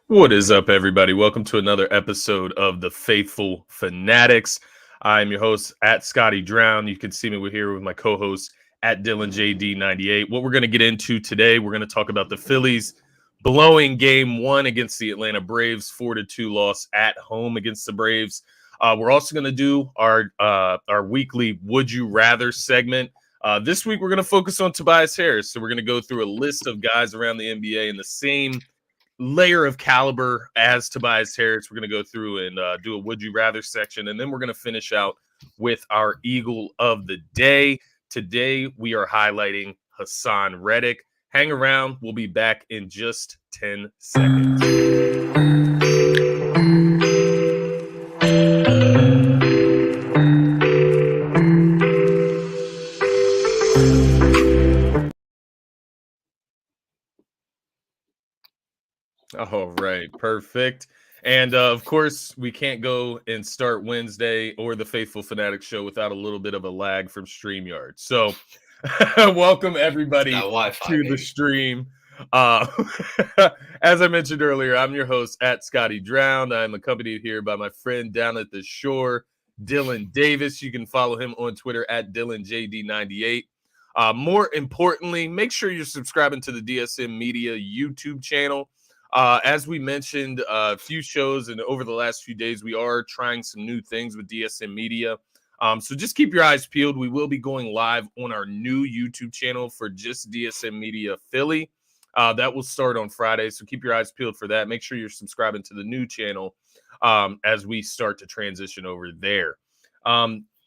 What is up, everybody? Welcome to another episode of the Phaithful Phanatics. I'm your host at Scotty Drown. You can see me. We're here with my co-host at DylanJD98. What we're going to get into today, we're going to talk about the Phillies blowing Game 1 against the Atlanta Braves, 4-2 loss at home against the Braves. We're also going to do our weekly Would You Rather segment. This week, we're going to focus on Tobias Harris. So we're going to go through a list of guys around the NBA in the same layer of caliber as Tobias Harris. We're going to go through and do a Would You Rather section, and then we're going to finish out with our Eagle of the Day. Today, we are highlighting Haason Reddick. Hang around. We'll be back in just 10 seconds. All right, perfect. And of course, we can't go and start Wednesday or the Phaithful Fanatics show without a little bit of a lag from StreamYard. So, welcome everybody to the stream. As I mentioned earlier, I'm your host at Scotty Drown. I'm accompanied here by my friend down at the shore, Dylan Davis. You can follow him on Twitter at DylanJD98. More importantly, make sure you're subscribing to the DSM Media YouTube channel. As we mentioned a few shows and over the last few days, we are trying some new things with DSM Media. So just keep your eyes peeled. We will be going live on our new YouTube channel for just DSM Media Philly. That will start on Friday. So keep your eyes peeled for that. Make sure you're subscribing to the new channel as we start to transition over there.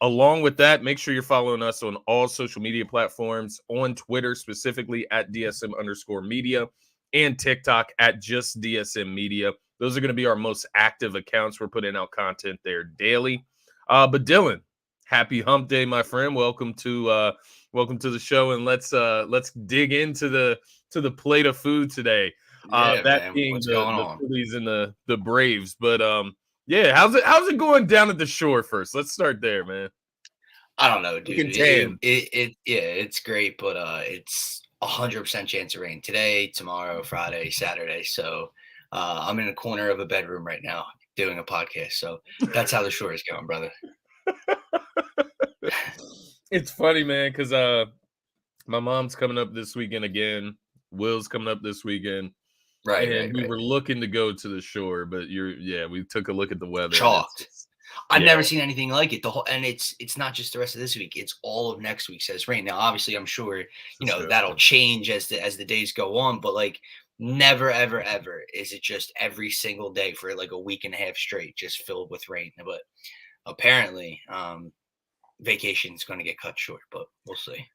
Along with that, make sure you're following us on all social media platforms, on Twitter specifically at DSM_media. And TikTok at just DSM Media. Those are going to be our most active accounts. We're putting out content there daily. But Dylan, happy Hump Day, my friend. Welcome to the show, and let's dig into the plate of food today. Yeah, that man. being What's the going on? Phillies and the Braves. But yeah, how's it going down at the shore first? Let's start there, man. I don't know, dude. Looking tan. It's great, but it's 100% chance of rain today, tomorrow, Friday, Saturday. So I'm in a corner of a bedroom right now doing a podcast. So that's how the shore is going, brother. It's funny, man, because my mom's coming up this weekend again. Will's coming up this weekend. Right. We were looking to go to the shore, but we took a look at the weather. Chalked. I've never seen anything like it. And it's not just the rest of this week; it's all of next week says rain. Now, obviously, I'm sure that'll change as the days go on. But like, never, ever, ever is it just every single day for like a week and a half straight, just filled with rain. But apparently, vacation's going to get cut short. But we'll see.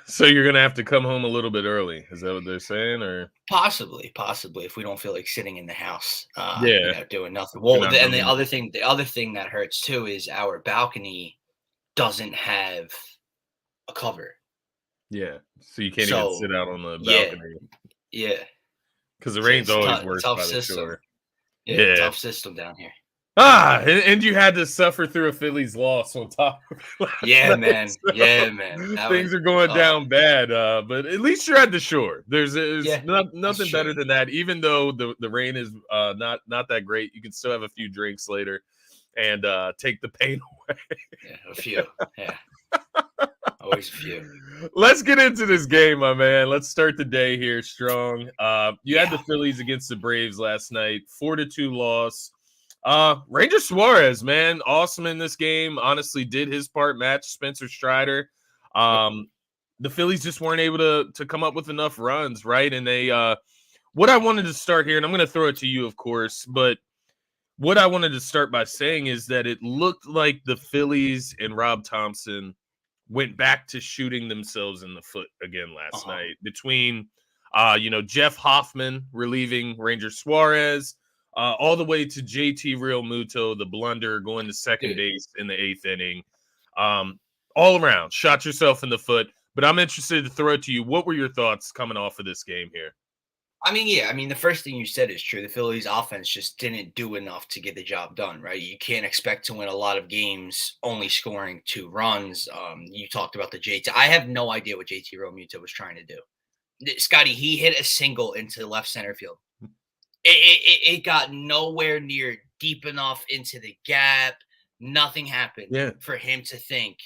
So you're gonna have to come home a little bit early. Is that what they're saying, or possibly if we don't feel like sitting in the house, doing nothing. You're Well, not and really- the other thing that hurts too is our balcony doesn't have a cover. Yeah, so you can't even sit out on the balcony. Yeah, because the rain's always worse by the system. shore. Yeah, tough system down here. And you had to suffer through a Phillies loss on top of it. Yeah, man. Things are going down bad, but at least you're at the shore. There's nothing better than that. Even though the rain is not that great, you can still have a few drinks later and take the pain away. Yeah, a few. Yeah. Always a few. Let's get into this game, my man. Let's start the day here strong. You had the Phillies against the Braves last night, 4-2 loss. Ranger Suarez, man, awesome in this game. Honestly, did his part, match Spencer Strider. The Phillies just weren't able to come up with enough runs, right? And they what I wanted to start here, and I'm going to throw it to you, of course, but what I wanted to start by saying is that it looked like the Phillies and Rob Thompson went back to shooting themselves in the foot again last night between Jeff Hoffman relieving Ranger Suarez, all the way to JT Real Muto, the blunder, going to second base in the 8th inning. All around, shot yourself in the foot. But I'm interested to throw it to you. What were your thoughts coming off of this game here? I mean, the first thing you said is true. The Phillies offense just didn't do enough to get the job done, right? You can't expect to win a lot of games only scoring 2 runs. You talked about the JT. I have no idea what JT Realmuto was trying to do. Scotty, he hit a single into left center field. It got nowhere near deep enough into the gap. Nothing happened for him to think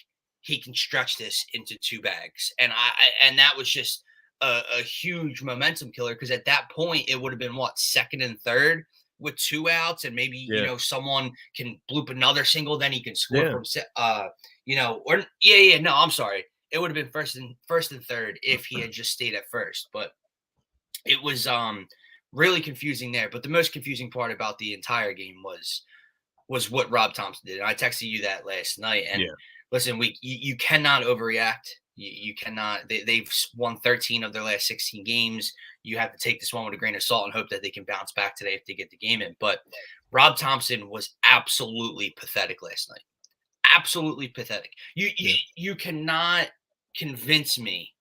he can stretch this into 2 bags. And that was just a huge momentum killer, because at that point it would have been what, second and third with 2 outs, and maybe someone can bloop another single, then he can score from no, I'm sorry. It would have been first and third if he had just stayed at first. But it was really confusing there. But the most confusing part about the entire game was what Rob Thompson did. And I texted you that last night. And listen, you cannot overreact. You cannot. They've won 13 of their last 16 games. You have to take this one with a grain of salt and hope that they can bounce back today if they get the game in. But Rob Thompson was absolutely pathetic last night. Absolutely pathetic. You cannot convince me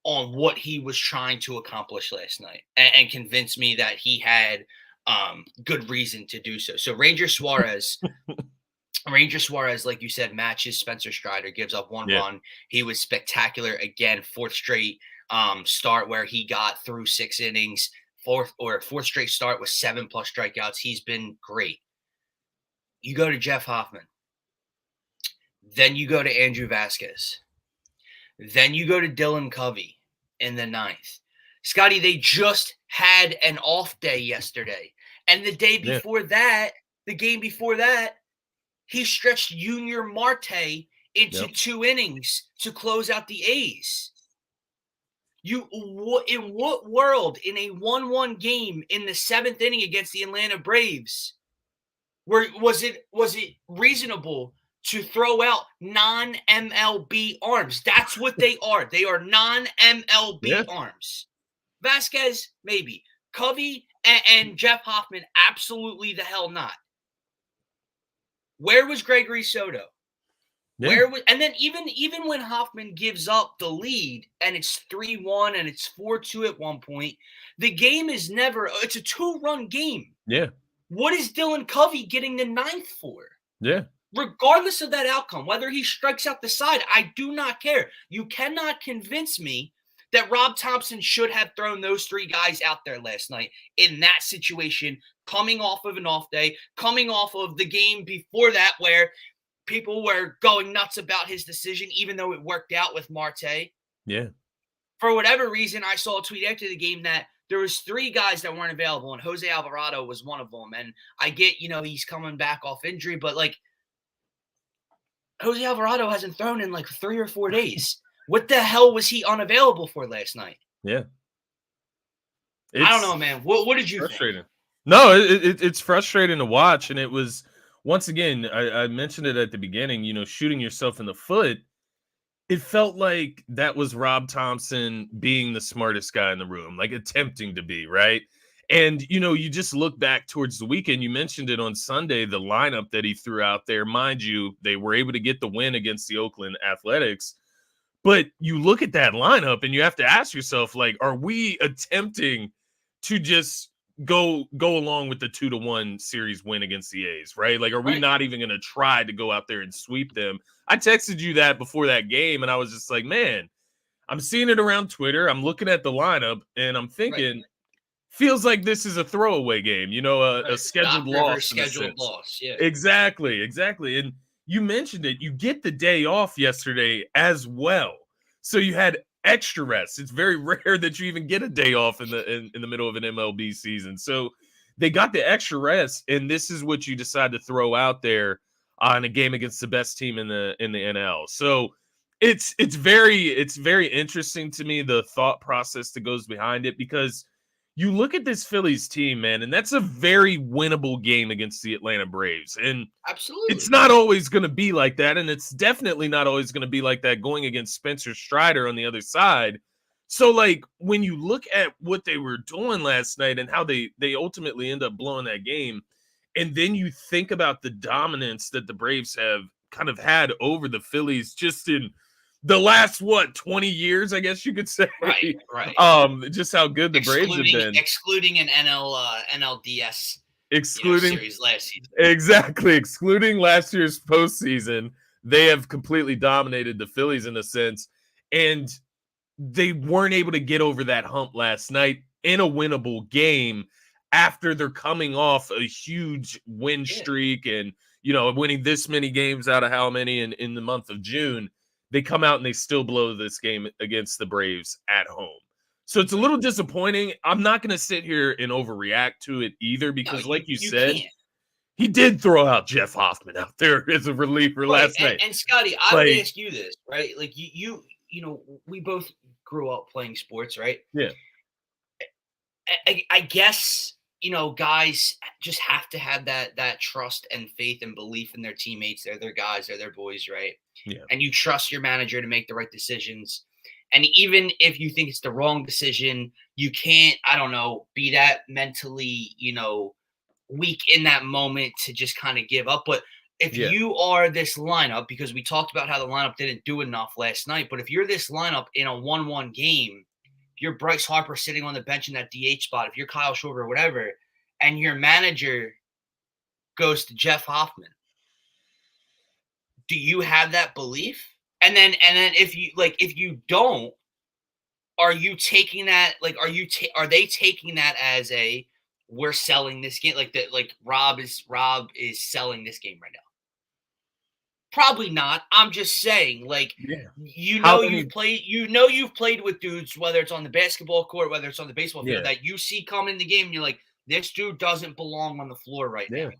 on what he was trying to accomplish last night, and convince me that he had good reason to do so. So Ranger Suarez, like you said, matches Spencer Strider, gives up 1 run. He was spectacular again. 4th straight start where he got through 6 innings. 4th straight start with 7+ strikeouts. He's been great. You go to Jeff Hoffman. Then you go to Andrew Vasquez. Then you go to Dylan Covey in the 9th. Scotty, they just had an off day yesterday. And the day before that, the game before that, he stretched Junior Marte into 2 innings to close out the A's. In what world, in a 1-1 game in the 7th inning against the Atlanta Braves, was it reasonable to throw out non-MLB arms? That's what they are. They are non-MLB arms. Vasquez, maybe. Covey and Jeff Hoffman, absolutely the hell not. Where was Gregory Soto? And then even when Hoffman gives up the lead and it's 3-1 and it's 4-2 at one point, the game is never. It's a 2-run game. Yeah. What is Dylan Covey getting the 9th for? Yeah. Regardless of that outcome, whether he strikes out the side, I do not care. You cannot convince me that Rob Thompson should have thrown those 3 guys out there last night in that situation, coming off of an off day, coming off of the game before that where people were going nuts about his decision, even though it worked out with Marte. Yeah. For whatever reason, I saw a tweet after the game that there was 3 guys that weren't available, and Jose Alvarado was one of them. And I get, he's coming back off injury, but Jose Alvarado hasn't thrown in 3 or 4 days. What the hell was he unavailable for last night? Yeah. I don't know, man. What did you think? No, it's frustrating to watch. And it was, once again, I mentioned it at the beginning, shooting yourself in the foot. It felt like that was Rob Thompson being the smartest guy in the room, attempting to be, right? And, you just look back towards the weekend. You mentioned it on Sunday, the lineup that he threw out there. Mind you, they were able to get the win against the Oakland Athletics. But you look at that lineup and you have to ask yourself, are we attempting to just go along with the 2-1 series win against the A's, right? Are we not even going to try to go out there and sweep them? I texted you that before that game, and I was just like, man, I'm seeing it around Twitter. I'm looking at the lineup, and I'm thinking, feels like this is a throwaway game, a scheduled loss. Scheduled loss, yeah. Exactly. And you mentioned it. You get the day off yesterday as well. So you had extra rest. It's very rare that you even get a day off in the middle of an MLB season. So they got the extra rest, and this is what you decide to throw out there on a game against the best team in the NL. So it's very interesting to me, the thought process that goes behind it, because you look at this Phillies team, man, and that's a very winnable game against the Atlanta Braves. And absolutely, it's not always going to be like that, and it's definitely not always going to be like that going against Spencer Strider on the other side. So, when you look at what they were doing last night and how they ultimately end up blowing that game, and then you think about the dominance that the Braves have kind of had over the Phillies just in the last 20 years, I guess you could say. Right. Just how good the Braves have been, excluding an NLDS series last season. Exactly, excluding last year's postseason, they have completely dominated the Phillies in a sense, and they weren't able to get over that hump last night in a winnable game after they're coming off a huge win streak and, you know, winning this many games out of how many in the month of June, they come out and they still blow this game against the Braves at home. So it's a little disappointing. I'm not going to sit here and overreact to it either because, like you said, can't. he did throw out Jeff Hoffman out there as a reliever last night. And Scotty, I would ask you this, right? Like you know, we both grew up playing sports, right? Yeah. I guess, you know, guys just have to have that trust and faith and belief in their teammates. They're their guys, they're their boys, right? Yeah. And you trust your manager to make the right decisions. And even if you think it's the wrong decision, you can't, I don't know, be that mentally, you know, weak in that moment to just kind of give up. But if you are this lineup, because we talked about how the lineup didn't do enough last night, but if you're this lineup in a 1-1 game, if you're Bryce Harper sitting on the bench in that DH spot, if you're Kyle Schwarber or whatever, and your manager goes to Jeff Hoffman, do you have that belief? And then if you don't, are you taking that, like, are they taking that as a, we're selling this game, like that, like Rob is selling this game right now? Probably not. I'm just saying, like, you've played with dudes, whether it's on the basketball court, whether it's on the baseball field, that you see come in the game and you're like, this dude doesn't belong on the floor right now.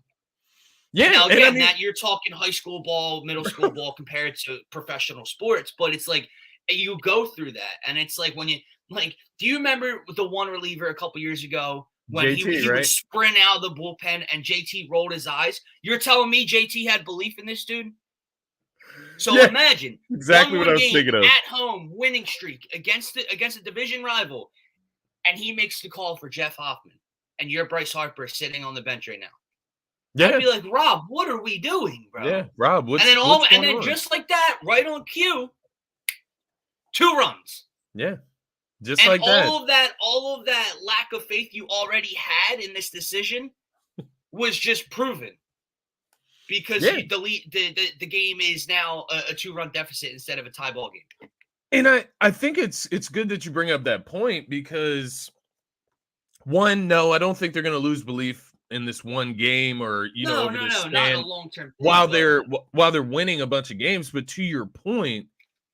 Yeah. Now, again, that you're talking high school ball, middle school ball compared to professional sports, but it's like you go through that. And it's like when you, like, do you remember the one reliever a couple years ago when JT, he would sprint out of the bullpen and JT rolled his eyes? You're telling me JT had belief in this dude? So imagine exactly what I was thinking of. At home, winning streak against a division rival, and he makes the call for Jeff Hoffman, and you're Bryce Harper sitting on the bench right now. I'd be like, Rob, what are we doing, bro? Yeah, Rob, what's and then what's going on? Just like that, right on cue, 2 runs. Yeah, just and like that. All of that lack of faith you already had in this decision was just proven. Because the game is now a 2-run deficit instead of a tie ball game. And I think it's good that you bring up that point because, one, no, I don't think they're going to lose belief in this one game or over this span not a long-term while they're winning a bunch of games. But to your point,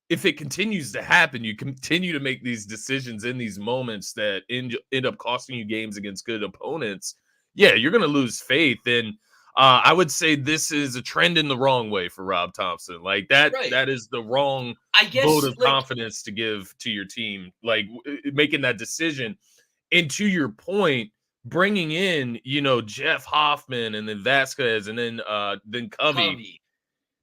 if it continues to happen, you continue to make these decisions in these moments that end up costing you games against good opponents. Yeah, you're going to lose faith. And I would say this is a trend in the wrong way for Rob Thompson. Like that, that is the wrong vote of confidence to give to your team, like making that decision. And to your point, bringing in, Jeff Hoffman and then Vasquez and then Covey.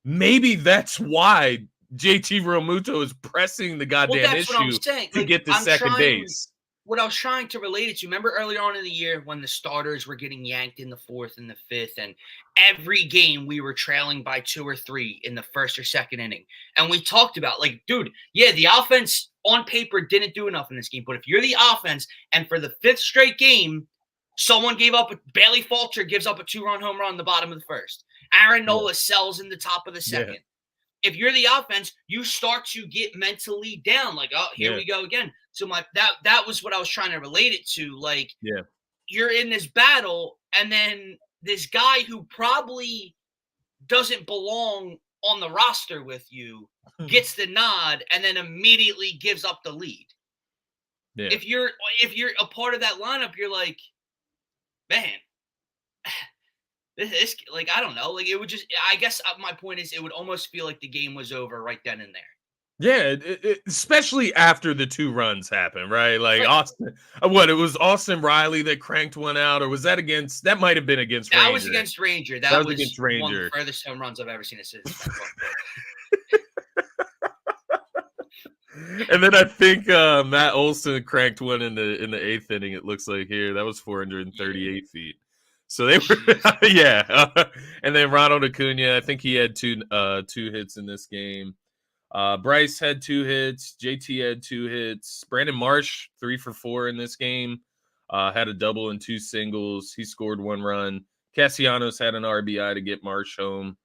Maybe that's why JT Realmuto is pressing the goddamn issue to get to second base. What I was trying to relate it to, remember earlier on in the year when the starters were getting yanked in the 4th and the 5th, and every game we were trailing by 2 or 3 in the 1st or 2nd inning. And we talked about, like, dude, the offense on paper didn't do enough in this game. But if you're the offense and for the 5th straight game, someone Bailey Falter gives up a 2-run home run in the bottom of the 1st. Aaron Nola sells in the top of the 2nd. Yeah. If you're the offense, you start to get mentally down. Like, oh, here we go again. So that was what I was trying to relate it to. Like, you're in this battle, and then this guy who probably doesn't belong on the roster with you gets the nod and then immediately gives up the lead. Yeah. If you're a part of that lineup, you're like, man, this, like, I don't know. Like, it would just, I guess my point is it would almost feel like the game was over right then and there. Yeah, especially after the 2 runs happened, right? Like, it was Austin Riley that cranked one out, or was that that might have been against Ranger. That was against Ranger. That was against Ranger. One of the furthest home runs I've ever seen a citizen. And then I think Matt Olson cranked one in the 8th inning, it looks like here. That was 438 feet. So they were, and then Ronald Acuna, I think he had two hits in this game. Bryce had 2 hits. JT had 2 hits. Brandon Marsh, 3 for 4 in this game. Had a double and 2 singles. He scored 1 run. Castellanos had an RBI to get Marsh home.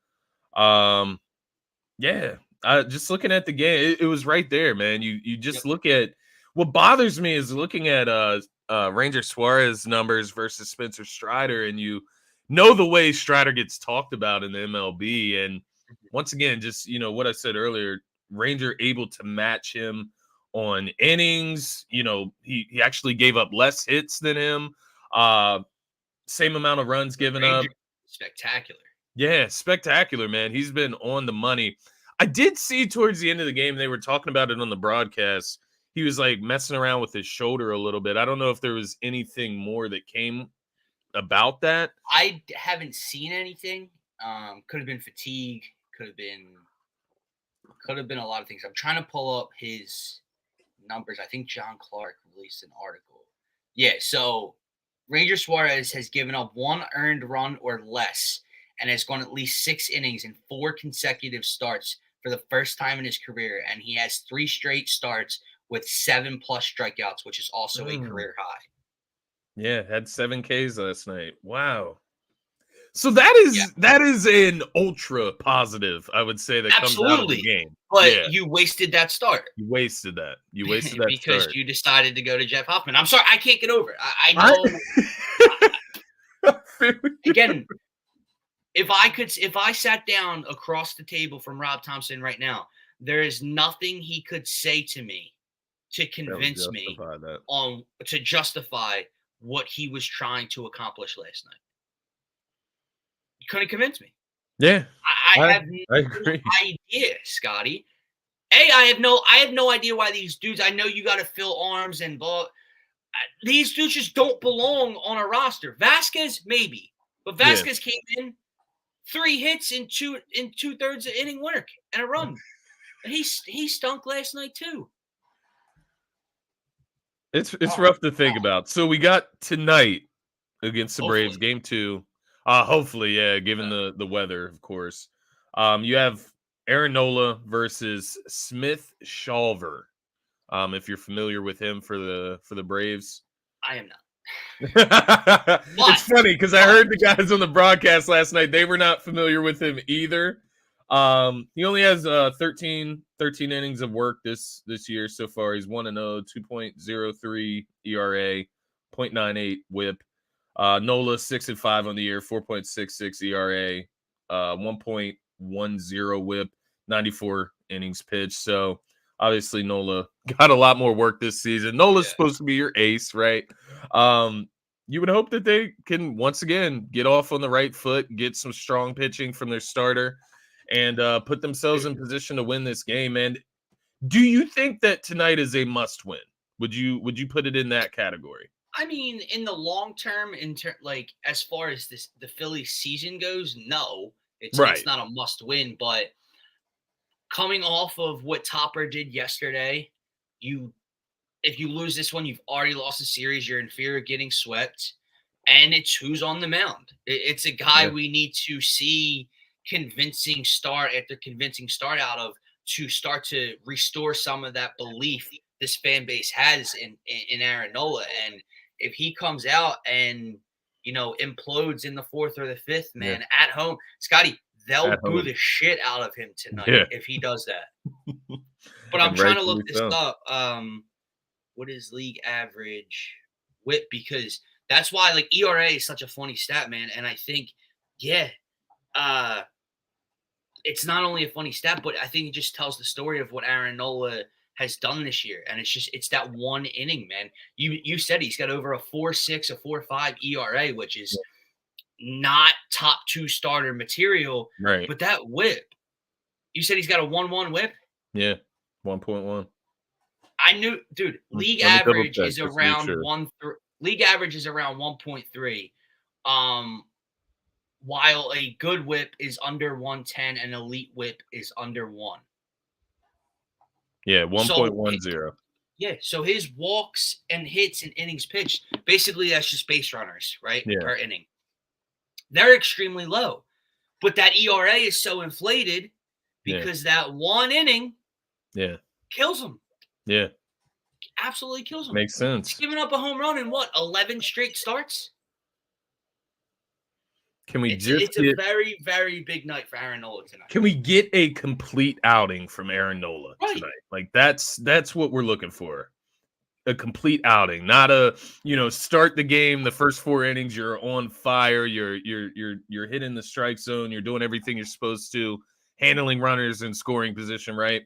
Just looking at the game, it was right there, man. You just look at what bothers me is looking at Ranger Suarez numbers versus Spencer Strider, and you know the way Strider gets talked about in the MLB. And once again, just what I said earlier, Ranger able to match him on innings. He actually gave up less hits than him. Same amount of runs given up. Spectacular. Yeah, spectacular, man. He's been on the money. I did see towards the end of the game, they were talking about it on the broadcast. He was like messing around with his shoulder a little bit. I don't know if there was anything more that came about that. I haven't seen anything. Could have been fatigue. Could have been a lot of things. I'm trying to pull up his numbers. I think John Clark released an article. Yeah, so Ranger Suarez has given up 1 earned run or less and has gone at least 6 innings in 4 consecutive starts for the first time in his career. And he has 3 straight starts with 7+ strikeouts, which is also a career high. Yeah, had 7 Ks last night. Wow. So that is an ultra positive, I would say, that comes out of the game. But you wasted that start. You wasted that. Because start. You decided to go to Jeff Hoffman. I'm sorry, I can't get over it. I know. Again, if I sat down across the table from Rob Thompson right now, there is nothing he could say to me to convince me to justify what he was trying to accomplish last night. You couldn't convince me. Yeah, I have no idea, Scotty. I have no idea why these dudes. I know you got to fill arms and blah. These dudes just don't belong on a roster. Vasquez maybe, but Vasquez came in 3 hits in 2/3 of inning work and a run, and he stunk last night too. It's rough to think about. So we got tonight against the Braves, game 2. Hopefully, given the weather, of course. You have Aaron Nola versus Smith Shawver. If you're familiar with him for the Braves. I am not. It's funny because I heard the guys on the broadcast last night, they were not familiar with him either. He only has 13 innings of work this year so far. He's 1-0, 2.03 ERA, 0.98 WHIP. Nola 6-5 on the year, 4.66 ERA, 1.10 WHIP, 94 innings pitched. So obviously Nola got a lot more work this season. Nola's supposed to be your ace, right? You would hope that they can once again get off on the right foot, get some strong pitching from their starter, and put themselves in position to win this game. And do you think that tonight is a must win? Would you put it in that category? I mean, in the long term, as far as the Phillies season goes, no, it's not a must win. But coming off of what Topper did yesterday, if you lose this one, you've already lost the series. You're in fear of getting swept, and it's who's on the mound. It's a guy we need to see convincing start after convincing start out of to start to restore some of that belief this fan base has in Aaron Nola. And if he comes out and, implodes in the 4th or the 5th, man, at home, Scotty, they'll boo the shit out of him tonight if he does that. But I'm trying to look this up. What is league average WHIP? Because that's why ERA is such a funny stat, man. And I think, it's not only a funny stat, but I think it just tells the story of what Aaron Nola has done this year. And it's that 1 inning, man. You said he's got over a 4.6, a 4.5 ERA, which is not top 2 starter material. Right. But that WHIP, you said he's got a 1.1 WHIP? Yeah, 1.1. I knew, dude, league average is around league average is around 1.3. While a good WHIP is under 110 and elite WHIP is under 1. Yeah, 1.10. So his walks and hits and innings pitched, basically that's just base runners, right? Yeah. Per inning. They're extremely low. But that ERA is so inflated because that 1 inning kills him. Yeah. Absolutely kills him. Makes sense. He's giving up a home run in 11 straight starts? It's a very, very big night for Aaron Nola tonight. Can we get a complete outing from Aaron Nola tonight? That's what we're looking for. a complete outing, not a, start the game, the first 4 innings, you're on fire, you're hitting the strike zone, you're doing everything you're supposed to, handling runners in scoring position, right?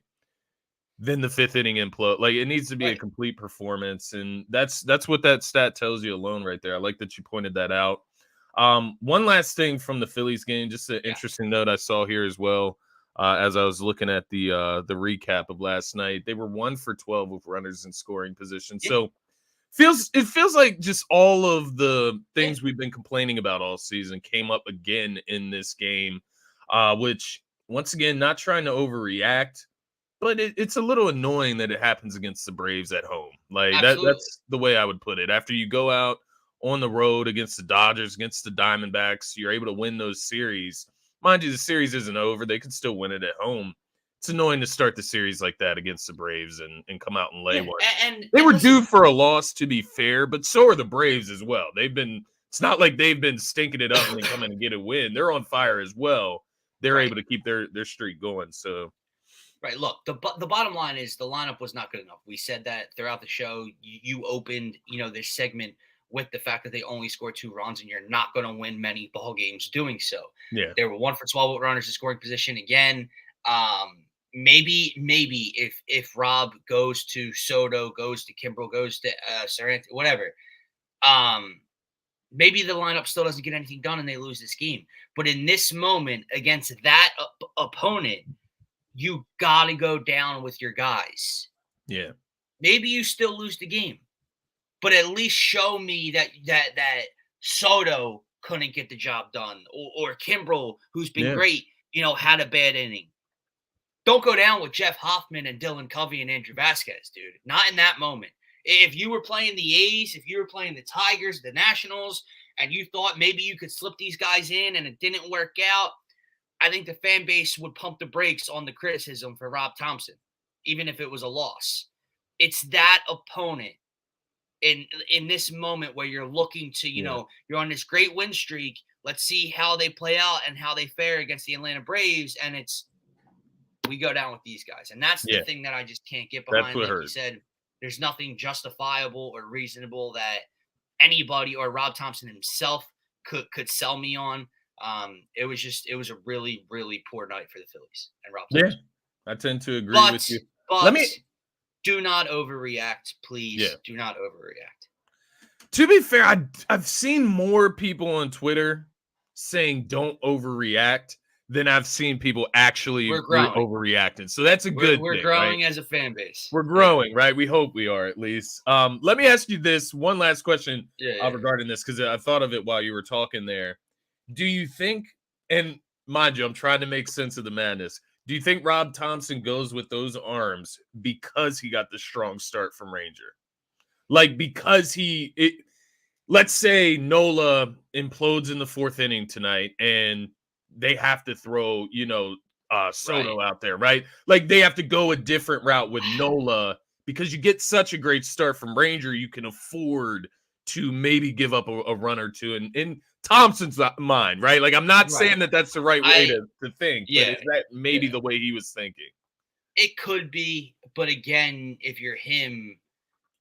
Then the 5th inning implode. Like, it needs to be a complete performance, and that's what that stat tells you alone right there. I like that you pointed that out. One last thing from the Phillies game, just an interesting note I saw here as well. As I was looking at the recap of last night, they were 1 for 12 with runners in scoring position. So it feels like just all of the things we've been complaining about all season came up again in this game, which, once again, not trying to overreact, but it's a little annoying that it happens against the Braves at home. Like, that's the way I would put it. After you go out on the road against the Dodgers, against the Diamondbacks, you're able to win those series. Mind you, the series isn't over. They could still win it at home. It's annoying to start the series like that against the Braves and come out and lay one. And they were due for a loss, to be fair, but so are the Braves as well. It's not like they've been stinking it up and then coming and get a win. They're on fire as well. They're able to keep their streak going. So. Right. Look, the bottom line is the lineup was not good enough. We said that throughout the show. You opened, this segment with the fact that they only scored 2 runs, and you're not going to win many ball games doing so. Yeah. They were 1 for 12 with runners in scoring position. Again, maybe if Rob goes to Soto, goes to Kimbrel, goes to Sarante, whatever, maybe the lineup still doesn't get anything done and they lose this game. But in this moment against that opponent, you got to go down with your guys. Yeah. Maybe you still lose the game, but at least show me that Soto couldn't get the job done, or Kimbrel, who's been great, had a bad inning. Don't go down with Jeff Hoffman and Dylan Covey and Andrew Vasquez, dude. Not in that moment. If you were playing the A's, if you were playing the Tigers, the Nationals, and you thought maybe you could slip these guys in and it didn't work out, I think the fan base would pump the brakes on the criticism for Rob Thompson, even if it was a loss. It's that opponent in this moment where you're looking to, you're on this great win streak. Let's see how they play out and how they fare against the Atlanta Braves. And we go down with these guys. And that's the thing that I just can't get behind. Like you said, there's nothing justifiable or reasonable that anybody or Rob Thompson himself could sell me on. It was a really, really poor night for the Phillies and Rob Thompson. Yeah, I tend to agree with you. But do not overreact, please. Yeah. Do not overreact. To be fair, I've seen more people on Twitter saying don't overreact than I've seen people actually overreacting. So that's a good thing. We're growing as a fan base. We're growing, right? We hope we are, at least. Let me ask you this one last question regarding this, because I thought of it while you were talking there. Do you think, and mind you, I'm trying to make sense of the madness, do you think Rob Thompson goes with those arms because he got the strong start from Ranger? Like, because let's say Nola implodes in the 4th inning tonight and they have to throw, Soto out there, right? Like, they have to go a different route with Nola because you get such a great start from Ranger, you can afford to maybe give up a run or two. And in Thompson's mind, right? Like, I'm not saying that that's the right way to think, but is that maybe the way he was thinking? It could be, but again, if you're him,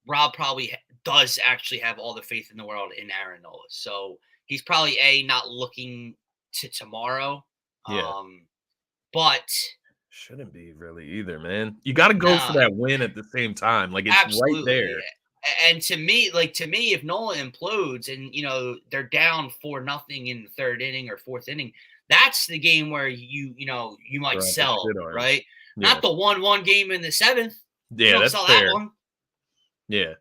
Rob probably does actually have all the faith in the world in Aaron Nola. So he's probably not looking to tomorrow. But shouldn't be really either, man. You got to go for that win at the same time. Like, it's right there. And to me, if Nola implodes and, they're down 4-0 in the 3rd inning or 4th inning, that's the game where you might sell, right? Yeah. Not the 1-1 game in the 7th. Yeah, that's fair. That one. Yeah,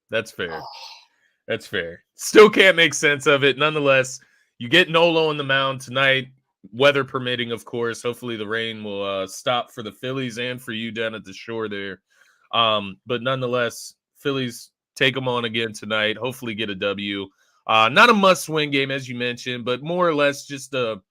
that's fair. That's fair. Still can't make sense of it. Nonetheless, you get Nola on the mound tonight, weather permitting, of course. Hopefully the rain will stop for the Phillies and for you down at the shore there. But nonetheless, Phillies take them on again tonight. Hopefully get a W. Not a must-win game, as you mentioned, but more or less just a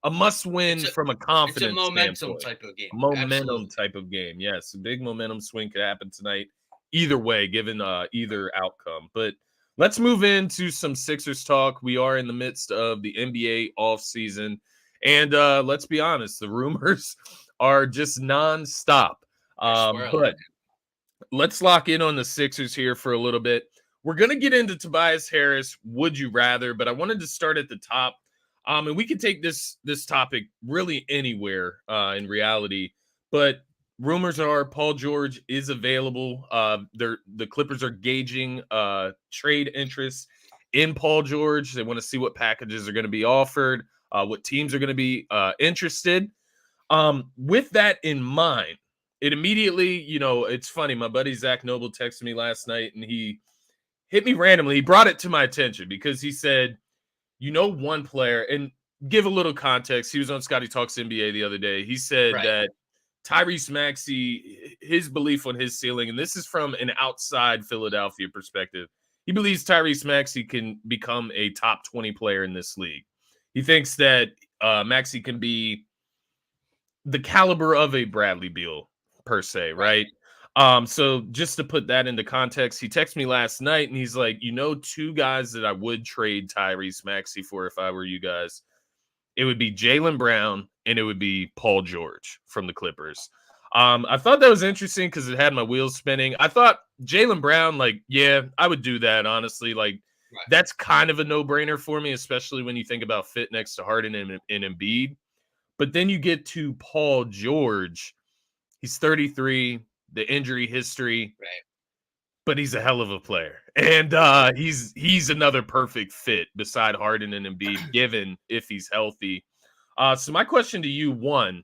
must-win from a confidence standpoint. It's a momentum standpoint. Type of game. Momentum type of game, yes. A big momentum swing could happen tonight either way, given either outcome. But let's move into some Sixers talk. We are in the midst of the NBA offseason. And let's be honest, the rumors are just nonstop. But let's lock in on the Sixers here for a little bit. We're going to get into Tobias Harris, would you rather, but I wanted to start at the top. And we can take this topic really anywhere in reality, but rumors are Paul George is available. The Clippers are gauging trade interest in Paul George. They want to see what packages are going to be offered, what teams are going to be interested. With that in mind, it immediately, it's funny. My buddy Zach Noble texted me last night and he hit me randomly. He brought it to my attention because he said, one player, and give a little context. He was on Scotty Talks NBA the other day. He said that Tyrese Maxey, his belief on his ceiling, and this is from an outside Philadelphia perspective, he believes Tyrese Maxey can become a top 20 player in this league. He thinks that Maxey can be the caliber of a Bradley Beal per se, right? So just to put that into context, he texted me last night and he's like, two guys that I would trade Tyrese Maxey for if I were you guys. It would be Jaylen Brown and it would be Paul George from the Clippers. I thought that was interesting because it had my wheels spinning. I thought Jaylen Brown, I would do that, honestly. That's kind of a no-brainer for me, especially when you think about fit next to Harden and Embiid. But then you get to Paul George. He's 33, the injury history, but he's a hell of a player. And he's another perfect fit beside Harden and Embiid, given if he's healthy. So my question to you, one,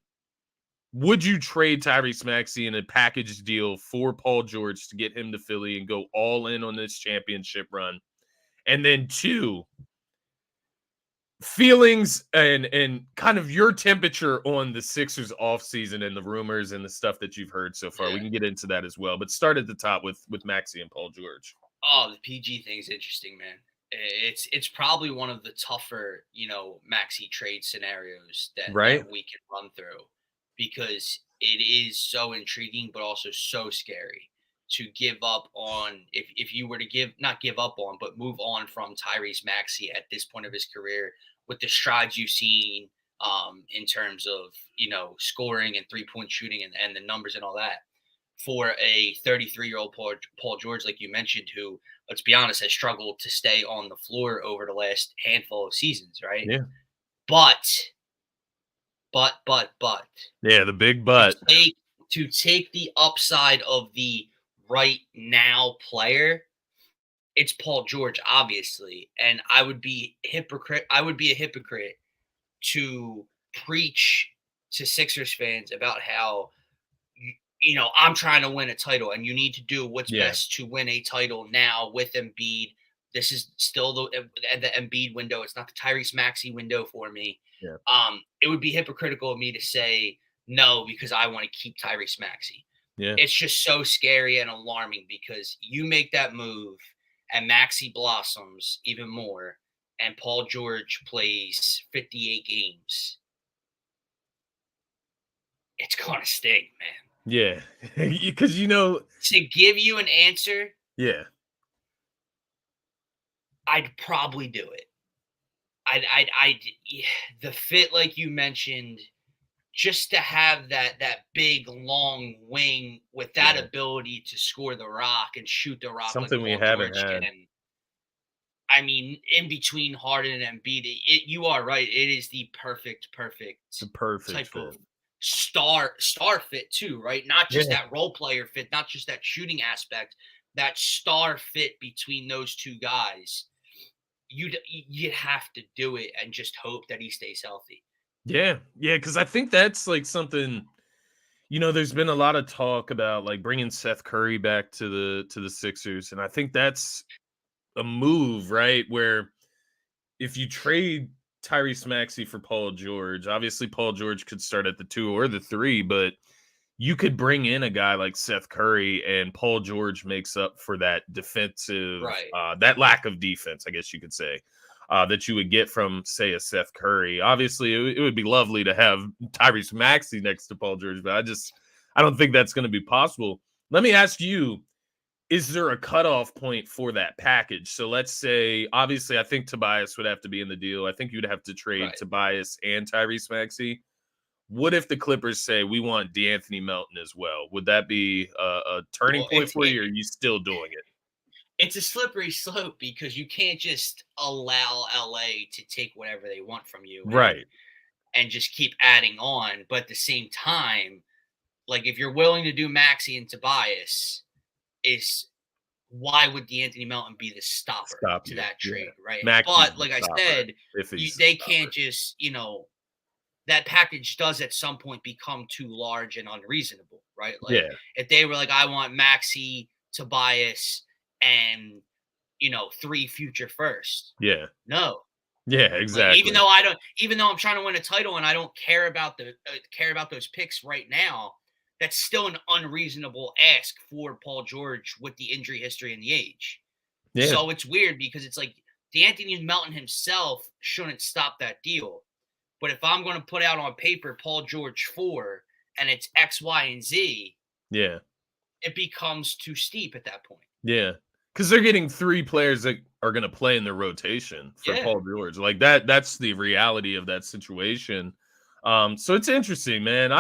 would you trade Tyrese Maxey in a package deal for Paul George to get him to Philly and go all in on this championship run? And then two, feelings and kind of your temperature on the Sixers offseason and the rumors and the stuff that you've heard so far. We can get into that as well, but start at the top with Maxey and Paul George. Oh, the PG thing's interesting, man. It's probably one of the tougher, Maxey trade scenarios that we can run through because it is so intriguing, but also so scary to give up on if you were to not give up on, but move on from Tyrese Maxey at this point of his career with the strides you've seen in terms of, scoring and 3-point shooting and the numbers and all that for a 33-year-old Paul George, like you mentioned, who, let's be honest, has struggled to stay on the floor over the last handful of seasons, right? Yeah. But. Yeah, the big but. To take the upside of the right now player, it's Paul George, obviously, and I would be a hypocrite to preach to Sixers fans about how I'm trying to win a title and you need to do what's best to win a title now with Embiid. This is still the Embiid window. It's not the Tyrese Maxey window for me. Yeah. It would be hypocritical of me to say no because I want to keep Tyrese Maxey. Yeah. It's just so scary and alarming because you make that move and Maxey blossoms even more and Paul George plays 58 games. It's going to sting, man. Yeah. Because, to give you an answer. Yeah. I'd probably do it. The fit, like you mentioned, just to have that big long wing with that ability to score the rock and shoot the rock, something like we haven't had. I mean, in between Harden and Embiid, you are right. It is the perfect type fit. of star fit too, right? Not just that role player fit, not just that shooting aspect, that star fit between those two guys. You'd have to do it and just hope that he stays healthy. Yeah, because I think that's like something, there's been a lot of talk about like bringing Seth Curry back to the Sixers, and I think that's a move, right? Where if you trade Tyrese Maxey for Paul George, obviously Paul George could start at the 2 or the 3, but you could bring in a guy like Seth Curry and Paul George makes up for that defensive, that lack of defense, I guess you could say, that you would get from, say, a Seth Curry. Obviously, it would be lovely to have Tyrese Maxey next to Paul George, but I don't think that's going to be possible. Let me ask you, is there a cutoff point for that package? So let's say, obviously, I think Tobias would have to be in the deal. I think you'd have to trade Tobias and Tyrese Maxey. what if the Clippers say we want DeAnthony Melton as well? Would that be a turning point for you, or are you still doing it? It's a slippery slope because you can't just allow LA to take whatever they want from you, Right. and just keep adding on. But at the same time, like if you're willing to do Maxey and Tobias, why would DeAnthony Melton be the stopper to that trade, right? Maxey's but like I said, they can't just, that package does at some point become too large and unreasonable, right? Like if they were like, I want Maxey, Tobias, and 3 future firsts. Yeah. No. Yeah, exactly. Like, even though I'm trying to win a title and I don't care about those picks right now, that's still an unreasonable ask for Paul George with the injury history and the age. Yeah. So it's weird because it's like DeAnthony Melton himself shouldn't stop that deal. But if I'm going to put out on paper Paul George 4 and it's X, Y, and Z, yeah, it becomes too steep at that point. Yeah. Because they're getting 3 players that are going to play in their rotation for Paul George. Like that's the reality of that situation. So it's interesting, man.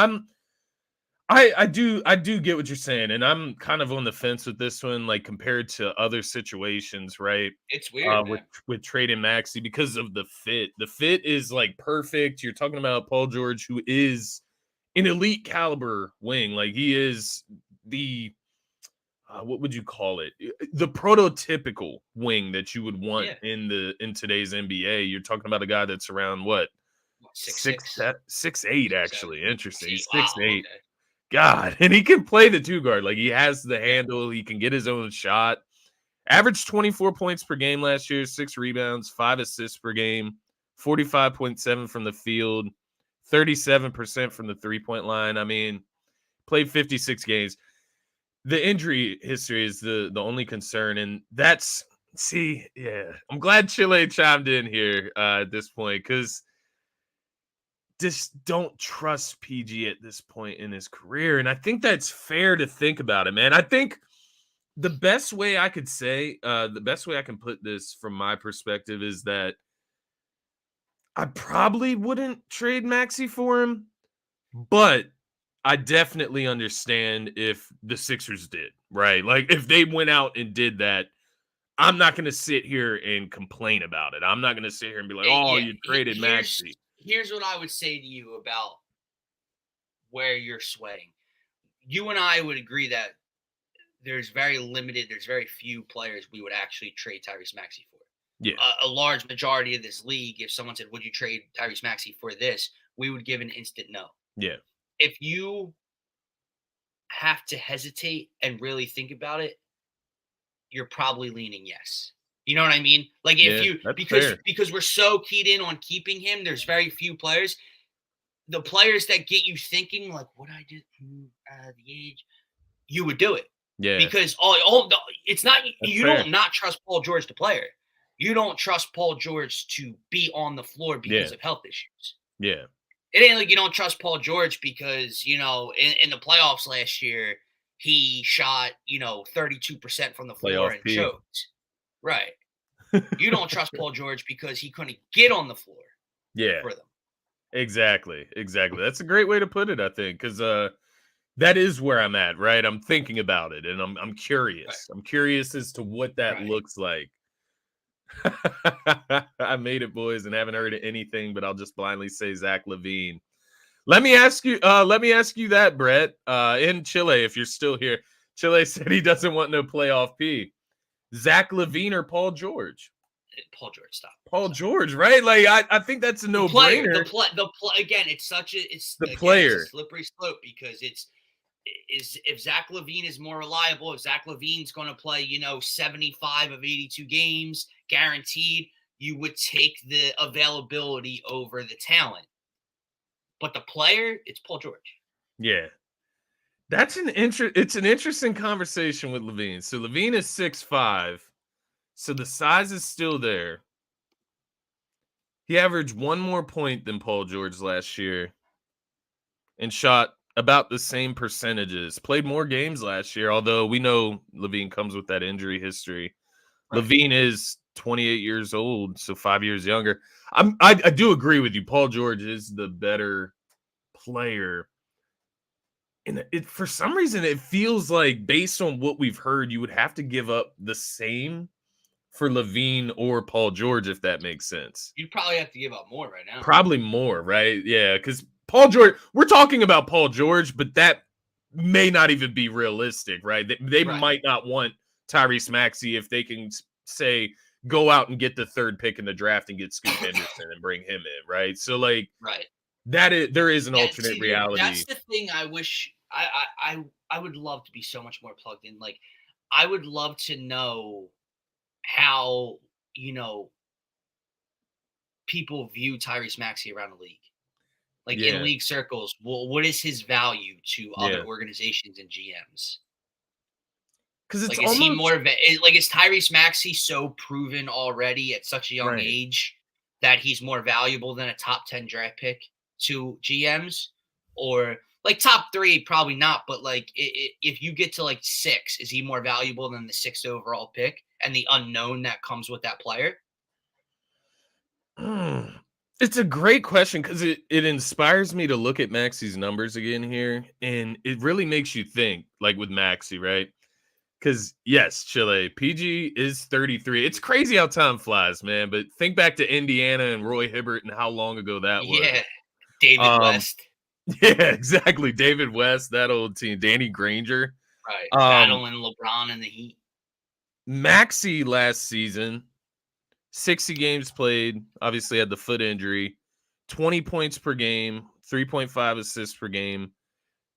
I do get what you're saying, and I'm kind of on the fence with this one, like compared to other situations, right? It's weird with trading Maxey because of the fit. The fit is like perfect. You're talking about Paul George, who is an elite caliber wing. Like he is the what would you call it? The prototypical wing that you would want in today's NBA. You're talking about a guy that's around what? 6'8", actually. Interesting. He's 6'8". Okay. God, and he can play the 2 guard. Like he has the handle. He can get his own shot. Averaged 24 points per game last year, 6 rebounds, 5 assists per game, 45.7 from the field, 37% from the 3-point line. I mean, played 56 games. The injury history is the only concern, and I'm glad Chile chimed in here at this point, because just don't trust PG at this point in his career. And I think that's fair to think about it, man. I think the best way I could say, the best way I can put this from my perspective is that I probably wouldn't trade Maxey for him, but I definitely understand if the Sixers did, right? Like if they went out and did that, I'm not going to sit here and complain about it. I'm not going to sit here and be like, oh, you traded Maxey. Here's what I would say to you about where you're swaying. You and I would agree that there's very few players we would actually trade Tyrese Maxey for. Yeah. A large majority of this league, if someone said, would you trade Tyrese Maxey for this? We would give an instant no. Yeah. If you have to hesitate and really think about it, you're probably leaning yes. You know what I mean? Like because we're so keyed in on keeping him, there's very few players. The players that get you thinking like, what I did at the age, you would do it. Yeah. Because it's not you don't not trust Paul George the player. You don't trust Paul George to be on the floor because of health issues. Yeah. It ain't like you don't trust Paul George because, in the playoffs last year, he shot, 32% from the floor and choked. Right. You don't trust Paul George because he couldn't get on the floor for them. Exactly. That's a great way to put it, I think, because that is where I'm at, right? I'm thinking about it, and I'm curious. Right. I'm curious as to what that looks like. I made it, boys, and haven't heard anything, but I'll just blindly say Zach LaVine. Let me ask you that, Brett. In Chile, if you're still here, Chile said he doesn't want no playoff P. Zach LaVine or Paul George? Paul George, stop. Paul George, right? Like I think that's a no-brainer. Again, it's player. It's a slippery slope because if Zach LaVine is more reliable, if Zach LaVine's going to play, 75 of 82 games guaranteed, you would take the availability over the talent. But the player, it's Paul George. Yeah. That's it's an interesting conversation with LaVine. So LaVine is 6'5", so the size is still there. He averaged 1 more point than Paul George last year and shot about the same percentages. Played more games last year, although we know LaVine comes with that injury history. Right. LaVine is 28 years old, so 5 years younger. I do agree with you. Paul George is the better player. And for some reason, it feels like based on what we've heard, you would have to give up the same for Levine or Paul George, if that makes sense. You'd probably have to give up more right now. Probably more, right? Yeah, because Paul George, we're talking about Paul George, but that may not even be realistic, right? They might not want Tyrese Maxey if they can say, go out and get the third pick in the draft and get Scoot Henderson and bring him in, right? So, like, there is an alternate reality. That's the thing. I wish I would love to be so much more plugged in. Like, I would love to know how, people view Tyrese Maxey around the league. Like, in league circles, well, what is his value to other organizations and GMs? Because it's like, is he more of a, like, is Tyrese Maxey so proven already at such a young age that he's more valuable than a top 10 draft pick to GMs? Or like top 3, probably not. But like, if you get to like 6, is he more valuable than the 6th overall pick and the unknown that comes with that player? It's a great question because it inspires me to look at Maxey's numbers again here. And it really makes you think, like with Maxey, right? Because, yes, Chile, PG is 33. It's crazy how time flies, man. But think back to Indiana and Roy Hibbert and how long ago that was. Yeah, David West. Yeah, exactly. David West, that old team. Danny Granger. Right. Battling LeBron in the Heat. Maxey last season, 60 games played, obviously had the foot injury, 20 points per game, 3.5 assists per game.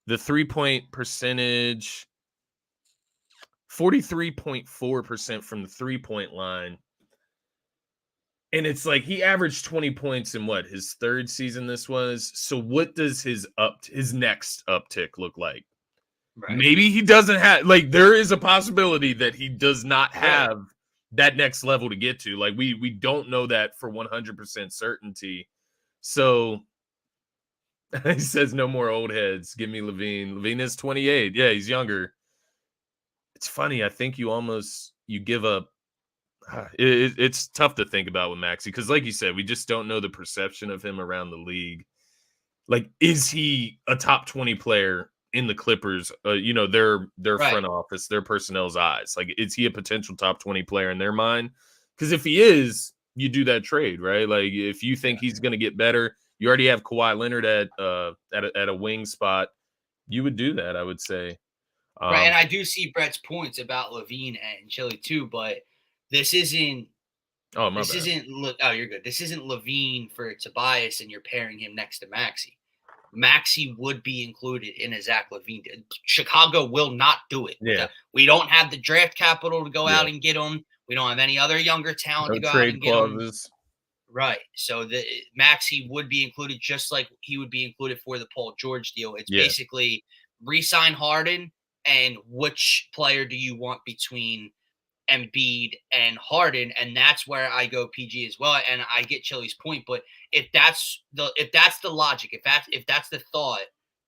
The 3-point percentage, 43.4% from the 3-point line. And it's like he averaged 20 points in what, his 3rd season this was. So what does his next uptick look like? Right. Maybe he doesn't have, like, there is a possibility that he does not have that next level to get to. Like, we don't know that for 100% certainty. So he says no more old heads. Give me Levine. Levine is 28. Yeah, he's younger. It's funny. I think you give up. It's tough to think about with Maxey because, like you said, we just don't know the perception of him around the league. Like, is he a top 20 player in the Clippers? Their front office, their personnel's eyes. Like, is he a potential top 20 player in their mind? Because if he is, you do that trade, right? Like, if you think he's going to get better, you already have Kawhi Leonard at a wing spot. You would do that, I would say. Right, and I do see Brett's points about Levine and Chile too, but this isn't. Oh, my bad. You're good. This isn't Levine for Tobias, and you're pairing him next to Maxey. Maxey would be included in a Zach LaVine. Chicago will not do it. Yeah, we don't have the draft capital to go out and get him. We don't have any other younger talent to go out and get him. Right. So the Maxey would be included, just like he would be included for the Paul George deal. It's basically re-sign Harden. And which player do you want between Embiid and Harden? And that's where I go PG as well. And I get Chile's point, but if that's the logic, if that's the thought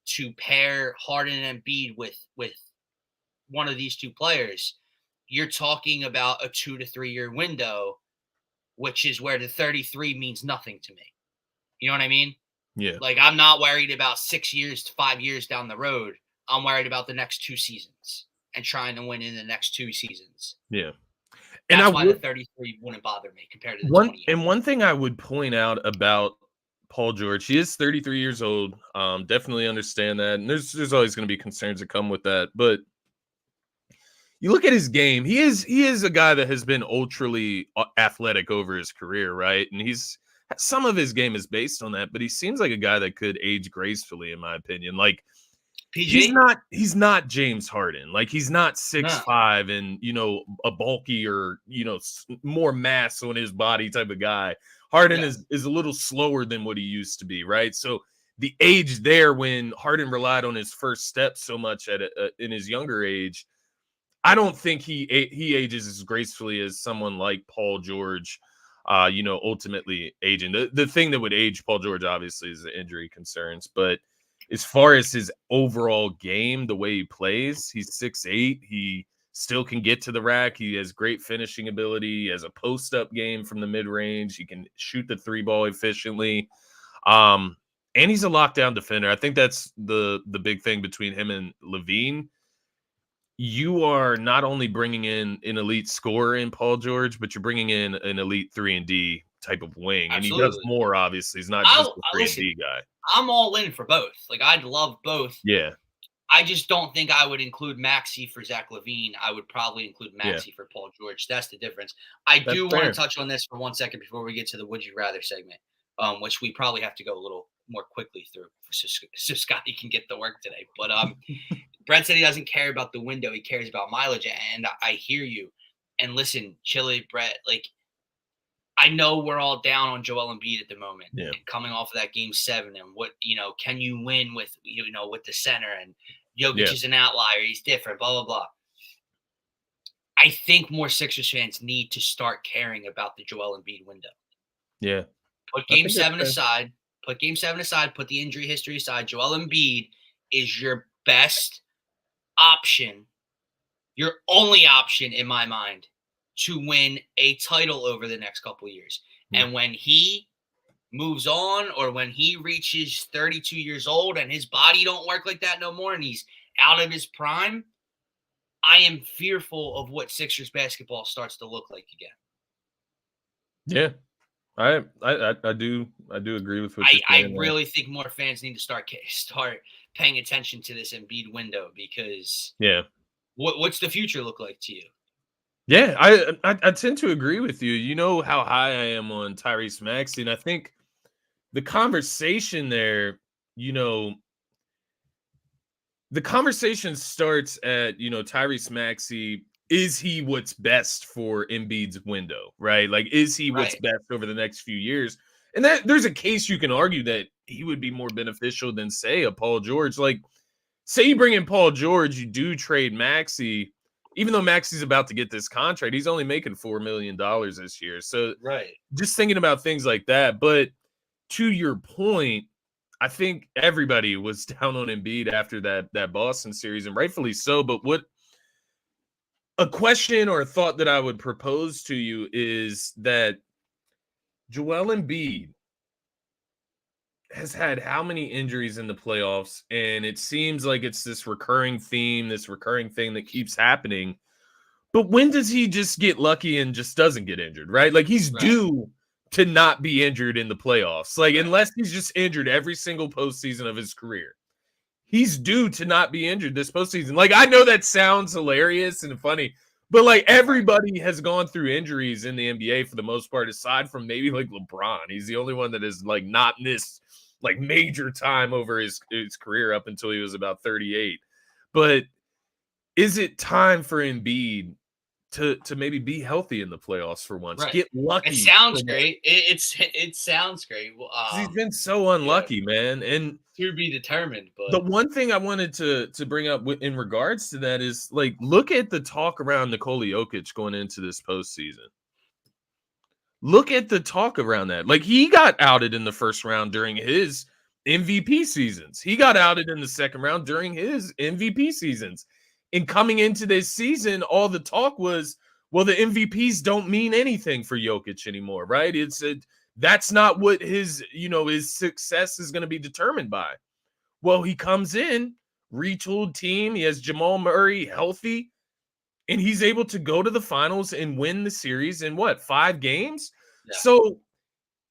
to pair Harden and Embiid with one of these two players, you're talking about a 2 to 3 year window, which is where the 33 means nothing to me. You know what I mean? Yeah. Like, I'm not worried about 6 years to 5 years down the road. I'm worried about the next 2 seasons and trying to win in the next 2 seasons. Yeah. And that's why the 33 wouldn't bother me compared to the 28. And one thing I would point out about Paul George, he is 33 years old. Definitely understand that. And there's always going to be concerns that come with that. But you look at his game, he is a guy that has been ultra athletic over his career, right? And some of his game is based on that, but he seems like a guy that could age gracefully, in my opinion. Like, PG? He's not James Harden. Like, he's not 6'5" and, a bulky or, more mass on his body type of guy. Harden is a little slower than what he used to be, right? So the age there, when Harden relied on his first step so much in his younger age, I don't think he ages as gracefully as someone like Paul George, ultimately aging. The thing that would age Paul George, obviously, is the injury concerns, but as far as his overall game, the way he plays, he's 6'8". He still can get to the rack. He has great finishing ability. He has a post-up game from the mid-range. He can shoot the 3-ball efficiently. And and he's a lockdown defender. I think that's the big thing between him and Levine. You are not only bringing in an elite scorer in Paul George, but you're bringing in an elite 3-and-D type of wing, and he does Absolutely. more. Obviously, he's not just a Listen, 3-and-D guy. I'm all in for both. Like, I'd love both. Yeah, I just don't think I would include Maxey for Zach LaVine. I would probably include Maxey for Paul George. That's the difference. I that's do want fair. to touch on this for 1 second before we get to the Would You Rather segment, which we probably have to go a little more quickly through so Scotty can get the work today. But Brent said he doesn't care about the window. He cares about mileage. And I hear you. And listen, Chili, Brett, like, I know we're all down on Joel Embiid at the moment. Yeah. And coming off of that game 7 and what, can you win with, with the center, and Jokic is an outlier. He's different, blah, blah, blah. I think more Sixers fans need to start caring about the Joel Embiid window. Yeah. Put game 7 aside. Put game 7 aside. Put the injury history aside. Joel Embiid is your best option, your only option in my mind, to win a title over the next couple of years. Yeah. And when he moves on, or when he reaches 32 years old and his body don't work like that no more and he's out of his prime, I am fearful of what Sixers basketball starts to look like again. Yeah. I do agree with what you're saying. I really think more fans need to start paying attention to this Embiid window, because what's the future look like to you? Yeah, I tend to agree with you. You know how high I am on Tyrese Maxey, and I think the conversation there, the conversation starts at, Tyrese Maxey, is he what's best for Embiid's window, right? Like, is he what's best over the next few years? And there's a case you can argue that he would be more beneficial than, say, a Paul George. Like, say you bring in Paul George, you do trade Maxey. Even though Maxey's about to get this contract, he's only making $4 million this year. So just thinking about things like that. But to your point, I think everybody was down on Embiid after that Boston series, and rightfully so. But a question or a thought that I would propose to you is that Joel Embiid has had how many injuries in the playoffs, and it seems like it's this recurring theme, this recurring thing that keeps happening. But when does he just get lucky and just doesn't get injured, right? Like, he's due to not be injured in the playoffs. Like, unless he's just injured every single postseason of his career, he's due to not be injured this postseason. Like, I know that sounds hilarious and funny, but like, everybody has gone through injuries in the NBA for the most part, aside from maybe like LeBron. He's the only one that has like not missed like major time over his career up until he was about 38. But is it time for Embiid to maybe be healthy in the playoffs for once? Get lucky. It sounds great. It sounds great. He's been so unlucky, man. And to be determined. But the one thing I wanted to bring up in regards to that is, like, look at the talk around Nikola Jokic going into this postseason. Look at the talk around that. Like, he got outed in the first round during his MVP seasons. He got outed in the second round during his MVP seasons. And coming into this season, all the talk was, well, the MVPs don't mean anything for Jokic anymore, right? That's not what his success is going to be determined by. Well, he comes in, retooled team. He has Jamal Murray healthy, and he's able to go to the finals and win the series in 5 games? Yeah. So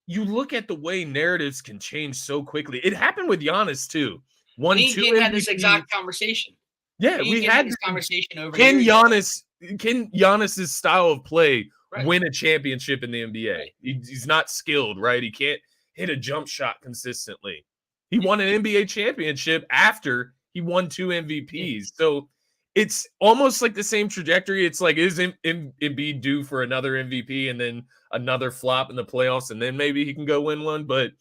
you look at the way narratives can change so quickly. It happened with Giannis too. We had this exact conversation. Yeah, we had this conversation over. Can Giannis's style of play win a championship in the NBA? Right. He's not skilled, right? He can't hit a jump shot consistently. He won an NBA championship after he won 2 MVPs. Yeah. So it's almost like the same trajectory. It's like, is Embiid due for another MVP and then another flop in the playoffs, and then maybe he can go win one? But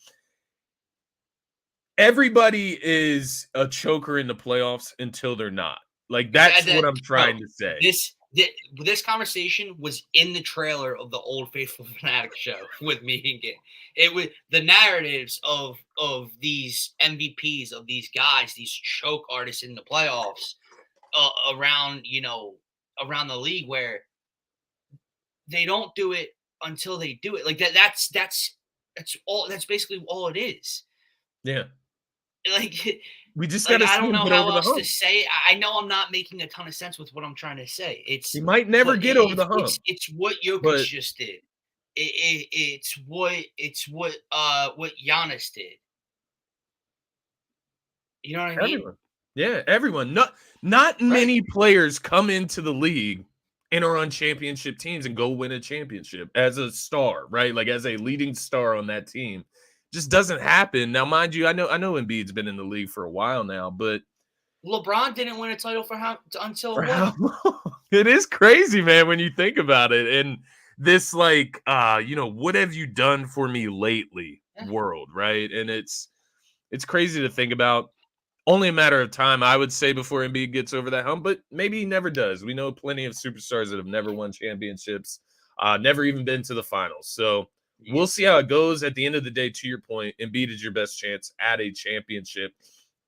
everybody is a choker in the playoffs until they're not. Like, that's what I'm trying to say. This conversation was in the trailer of the old Phaithful Phanatics show with me and Git. It was the narratives of these MVPs, of these guys, these choke artists in the playoffs around the league, where they don't do it until they do it. Like that's basically all it is. Yeah. Like, We just got to I see don't him know get how over the else to hump. say it. I know I'm not making a ton of sense with what I'm trying to say. He might never But get over the hump, it's what Jokic but just did. It's what Giannis did. You know what I mean? everyone. Yeah, everyone. Not Right. many players come into the league and are on championship teams and go win a championship as a star, right? Like as a leading star on that team. Just doesn't happen. Now, mind you, I know Embiid's been in the league for a while now, but LeBron didn't win a title until for what? how long? It is crazy, man, when you think about it. And this, like, what have you done for me lately Yeah. world, right? And it's crazy to think about. Only a matter of time, I would say, before Embiid gets over that hump, but maybe he never does. We know plenty of superstars that have never won championships, never even been to the finals. So Yeah. we'll see how it goes. At the end of the day, to your point, Embiid is your best chance at a championship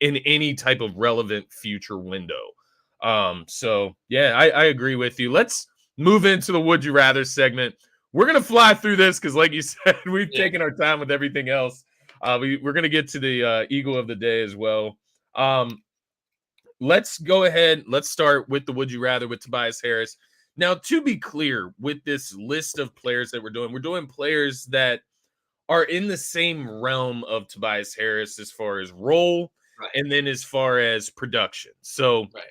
in any type of relevant future window. So yeah, I agree with you. Let's move into the Would You Rather segment. We're gonna fly through this because, like you said, we've taken our time with everything else. We're gonna get to the Eagle of the Day as well. Let's go ahead. Let's start with the Would You Rather with Tobias Harris. Now, to be clear, with this list of players that we're doing players that are in the same realm of Tobias Harris as far as role Right. and then as far as production. So Right.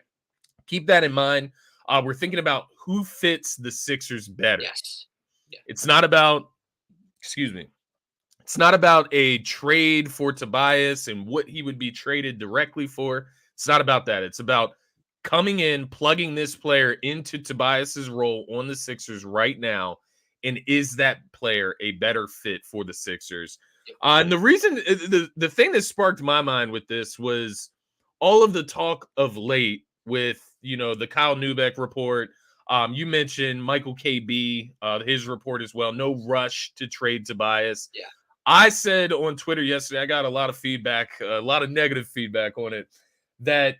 keep that in mind. We're thinking about who fits the Sixers better. Yes. Yeah. It's not about, excuse me, it's not about a trade for Tobias and what he would be traded directly for. It's not about that. It's about coming in, plugging this player into Tobias's role on the Sixers right now. And is that player a better fit for the Sixers? And the reason, the thing that sparked my mind with this was all of the talk of late with, the Kyle Neubeck report. You mentioned Michael KB, his report as well. No rush to trade Tobias. Yeah. I said on Twitter yesterday, I got a lot of feedback, a lot of negative feedback on it, that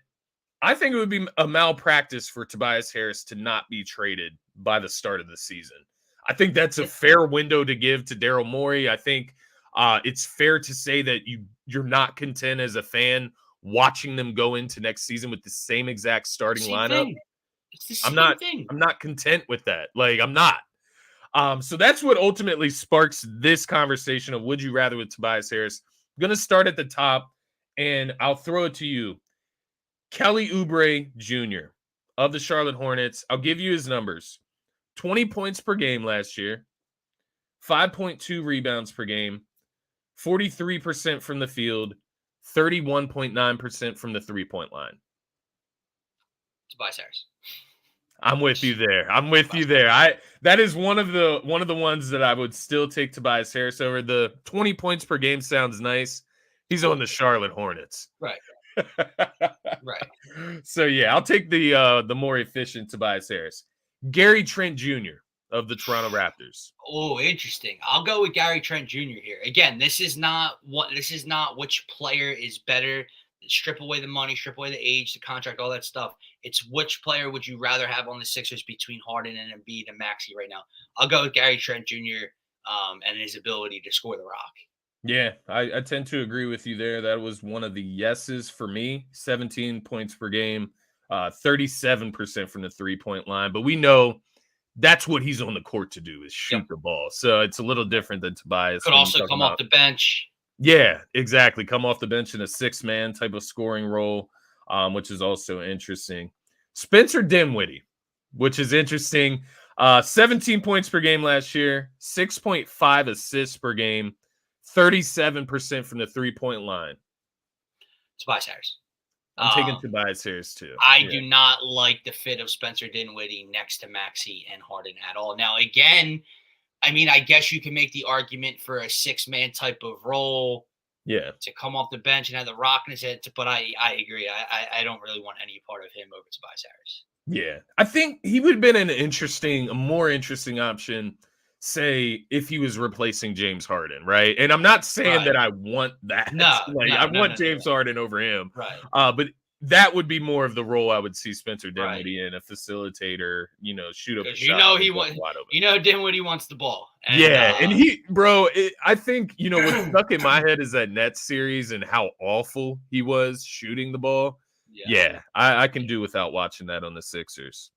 I think it would be a malpractice for Tobias Harris to not be traded by the start of the season. I think that's a fair window to give to Daryl Morey. I think it's fair to say that you're not content as a fan watching them go into next season with the same exact starting lineup. It's the same thing. I'm not content with that. Like, I'm not. So that's what ultimately sparks this conversation of Would You Rather with Tobias Harris. I'm going to start at the top, and I'll throw it to you. Kelly Oubre Jr. of the Charlotte Hornets. I'll give you his numbers. 20 points per game last year, 5.2 rebounds per game, 43% from the field, 31.9% from the three-point line. Tobias Harris. I'm with you there. That is one of the ones that I would still take Tobias Harris over. The 20 points per game sounds nice. He's on the Charlotte Hornets. Right. Right. So yeah, I'll take the more efficient Tobias Harris. Gary Trent Jr. of the Toronto Raptors. Oh, interesting. I'll go with Gary Trent Jr. here. Again, this is not which player is better. Strip away the money, strip away the age, the contract, all that stuff. It's which player would you rather have on the Sixers between Harden and Embiid and Maxey right now. I'll go with Gary Trent Jr. And his ability to score the rock. Yeah, I tend to agree with you there. That was one of the yeses for me. 17 points per game, 37% from the three-point line. But we know that's what he's on the court to do is shoot the ball. So it's a little different than Tobias. Could also come off the bench. Yeah, exactly. Come off the bench in a six-man type of scoring role, which is also interesting. Spencer Dinwiddie, which is interesting. 17 points per game last year, 6.5 assists per game, 37% from the three-point line. Tobias Harris. I'm taking Tobias Harris too. I do not like the fit of Spencer Dinwiddie next to Maxey and Harden at all. Now, again, I mean, I guess you can make the argument for a six-man type of role. Yeah. To come off the bench and have the rock in his head. But I agree. I don't really want any part of him over Tobias Harris. Yeah. I think he would have been a more interesting option, say, if he was replacing James Harden, right? And I'm not saying that I want that. No, I want James Harden over him. Right. But that would be more of the role I would see Spencer Right. Dinwiddie in, a facilitator, shoot up a Because shot. he wants, Dinwiddie wants the ball. And, Yeah, and I think, what stuck in my head is that Nets series and how awful he was shooting the ball. Yeah, I can do without watching that on the Sixers.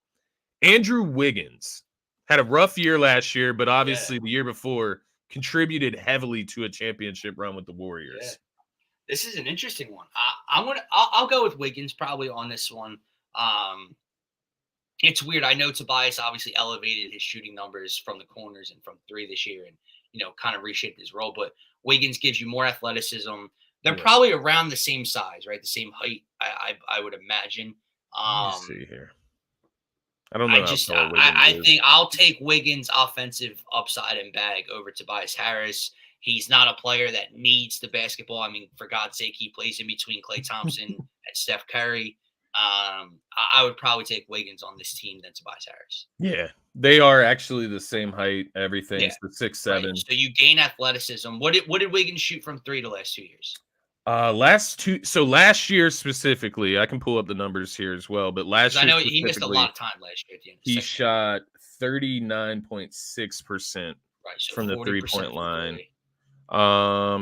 Andrew Wiggins had a rough year last year, but obviously the year before contributed heavily to a championship run with the Warriors. Yeah. This is an interesting one. I'll go with Wiggins probably on this one. It's weird. I know Tobias obviously elevated his shooting numbers from the corners and from three this year, and kind of reshaped his role. But Wiggins gives you more athleticism. They're probably around the same size, right? The same height, I would imagine. Let me see here. I don't know. I think I'll take Wiggins' offensive upside and bag over Tobias Harris. He's not a player that needs the basketball. I mean, for God's sake, he plays in between Klay Thompson and Steph Curry. I would probably take Wiggins on this team than Tobias Harris. Yeah, they are actually the same height. Everything's the 6'7". Right. So you gain athleticism. What did Wiggins shoot from three the last 2 years? Last year specifically, I can pull up the numbers here as well. But last year, I know he missed a lot of time last year. At the end of the he shot 39.6% from the 3-point line.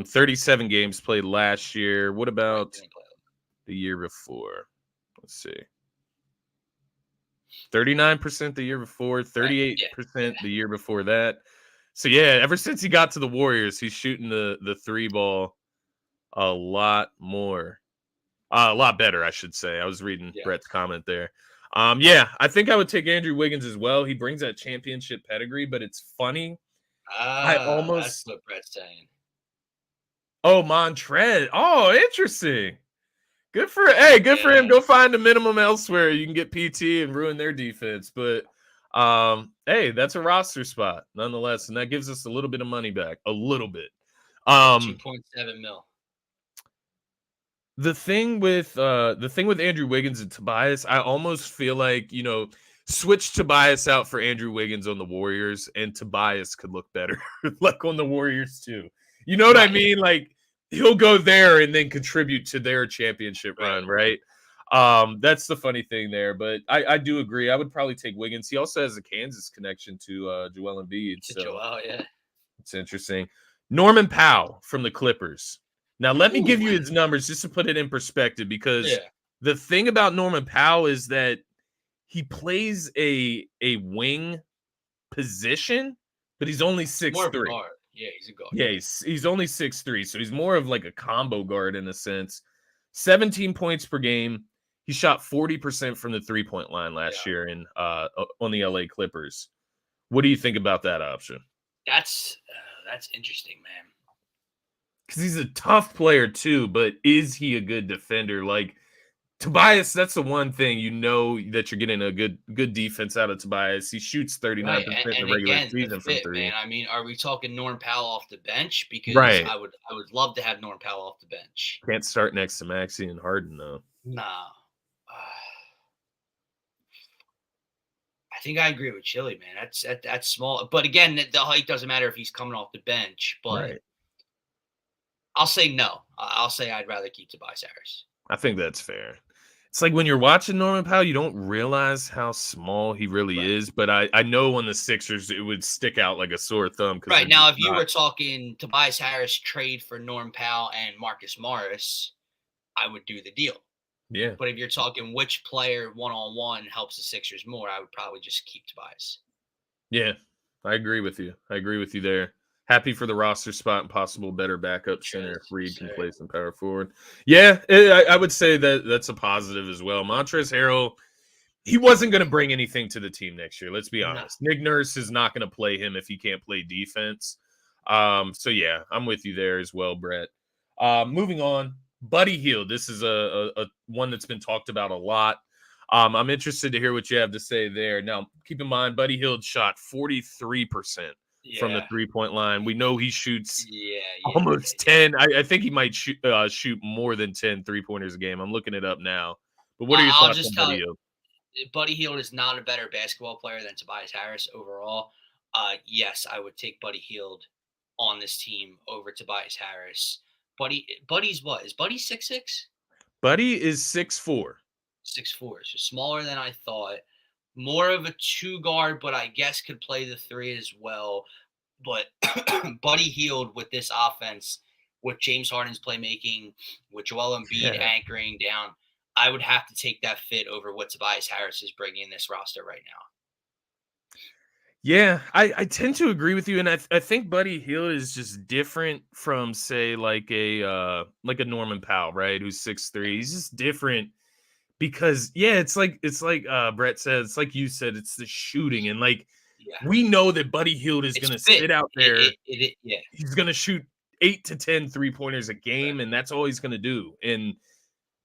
37 games played last year. What about the year before? Let's see. 39% the year before, 38% the year before that. So yeah, ever since he got to the Warriors, he's shooting the three ball a lot more. A lot better, I should say. I was reading Brett's comment there. I think I would take Andrew Wiggins as well. He brings that championship pedigree, but it's funny. That's what Brett's saying. Oh, Montrez. Oh, interesting. Good for him. Go find a minimum elsewhere. You can get PT and ruin their defense. But hey, that's a roster spot nonetheless, and that gives us a little bit of money back. A little bit. 2.7 mil. The thing with Andrew Wiggins and Tobias, I almost feel like, switch Tobias out for Andrew Wiggins on the Warriors, and Tobias could look better like on the Warriors too. You know what I mean? Like, he'll go there and then contribute to their championship run, right? That's the funny thing there. But I do agree. I would probably take Wiggins. He also has a Kansas connection to Joel Embiid. It's interesting. Norman Powell from the Clippers. Now, let me give you his numbers just to put it in perspective, because the thing about Norman Powell is that he plays a wing position, but he's only 6'3". Yeah, he's a guard. Yeah, he's only 6'3", so he's more of like a combo guard in a sense. 17 points per game. He shot 40% from the 3-point line last year on the LA Clippers. What do you think about that option? That's interesting, man. Because he's a tough player too, but is he a good defender? Like Tobias, that's the one thing that you're getting a good defense out of Tobias. He shoots 39% in the regular season from three. Man. I mean, are we talking Norm Powell off the bench? Because I would love to have Norm Powell off the bench. Can't start next to Maxey and Harden though. No. I think I agree with Chili, man. That's small, but again, the height doesn't matter if he's coming off the bench. But I'll say no. I'll say I'd rather keep Tobias Harris. I think that's fair. It's like when you're watching Norman Powell, you don't realize how small he really is. But I know on the Sixers, it would stick out like a sore thumb. Right. Now, if you were talking Tobias Harris trade for Norm Powell and Marcus Morris, I would do the deal. Yeah. But if you're talking which player one-on-one helps the Sixers more, I would probably just keep Tobias. Yeah, I agree with you. There. Happy for the roster spot and possible better backup center if Reed can play some power forward. Yeah, I would say that's a positive as well. Montrezl Harrell, he wasn't going to bring anything to the team next year. Let's be honest. Nick Nurse is not going to play him if he can't play defense. So yeah, I'm with you there as well, Brett. Moving on, Buddy Hield. This is a one that's been talked about a lot. I'm interested to hear what you have to say there. Now, keep in mind, Buddy Hield shot 43% from the 3-point line. We know he shoots almost 10. I think he might shoot more than 10 3-pointers a game. I'm looking it up now. But what are your thoughts on Buddy Hield? Buddy Hield is not a better basketball player than Tobias Harris overall. Yes, I would take Buddy Hield on this team over Tobias Harris. Buddy's what? Is Buddy 6'6"? Buddy is 6'4". 6'4", so smaller than I thought. More of a 2 guard, but I guess could play the 3 as well. But Buddy Hield with this offense, with James Harden's playmaking, with Joel Embiid Yeah. anchoring down, I would have to take that fit over what Tobias Harris is bringing in this roster right now. Yeah, I tend to agree with you, and I think Buddy Hield is just different from, say, like a Norman Powell, right? Who's 6'3". He's just different because it's like Brett said, it's like you said, it's the shooting, and like Yeah, we know that Buddy Hield is it's gonna fit. sit out there. Yeah. He's gonna shoot 8 to 10 3-pointers a game, and that's all he's gonna do. And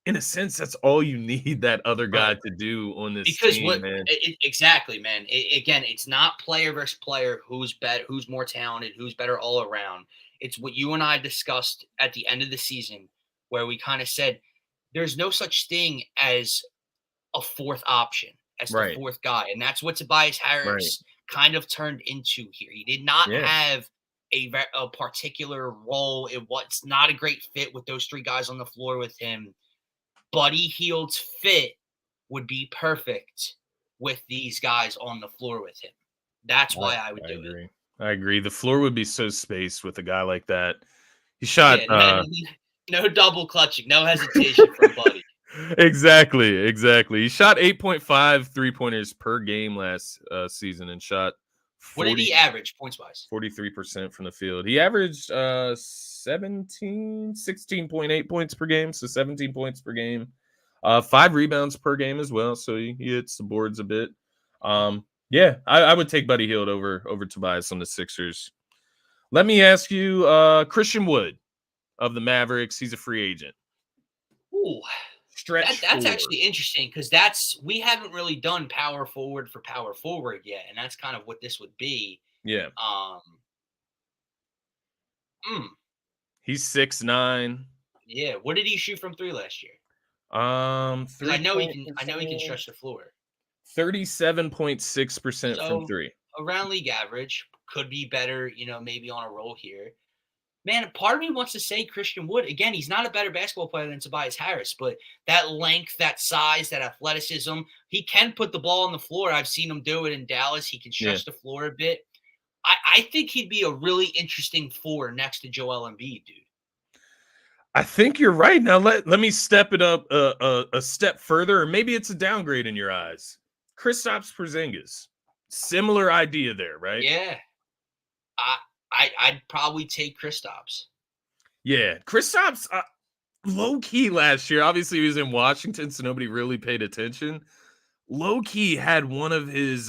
in a sense, that's all you need that other guy Right. to do on this Because team, man. exactly, man. Again, it's not player versus player who's better, who's more talented, who's better all around. It's what you and I discussed at the end of the season, where we kind of said there's no such thing as a fourth option, as the Right, fourth guy, and that's what Tobias right. Harris kind of turned into here. He did not Yeah. have a particular role. It was not a great fit with those 3 guys on the floor with him. Buddy Hield's fit would be perfect with these guys on the floor with him. That's why I would I do it. agree. I agree. The floor would be so spaced with a guy like that. He shot Yeah, no double clutching, no hesitation from Buddy. exactly. He shot 8.5 3-pointers per game last season and shot What did he average points wise? 43% from the field. He averaged 16.8 points per game, so 17 points per game. 5 rebounds per game as well, so he hits the boards a bit. Yeah, I would take Buddy Hield over Tobias on the Sixers. Let me ask you, Christian Wood of the Mavericks. He's a free agent. Ooh, Stretch that's four. actually interesting because we haven't really done power forward for power forward yet, and that's kind of what this would be. Yeah. Mm, He's 6'9". yeah. What did he shoot from 3 last year? 3 I know he can stretch the floor. 37.6% from So 3. around league average, could be better, maybe on a roll here. Man, part of me wants to say Christian Wood. Again, he's not a better basketball player than Tobias Harris, but that length, that size, that athleticism, he can put the ball on the floor. I've seen him do it in Dallas. He can stretch the floor a bit. I think he'd be a really interesting 4 next to Joel Embiid, dude. I think you're right. Now let me step it up a step further, or maybe it's a downgrade in your eyes. Kristaps Porzingis, similar idea there, right? Yeah, I'd probably take Kristaps. Yeah, Kristaps, low key last year. Obviously, he was in Washington, so nobody really paid attention. Low key had one of his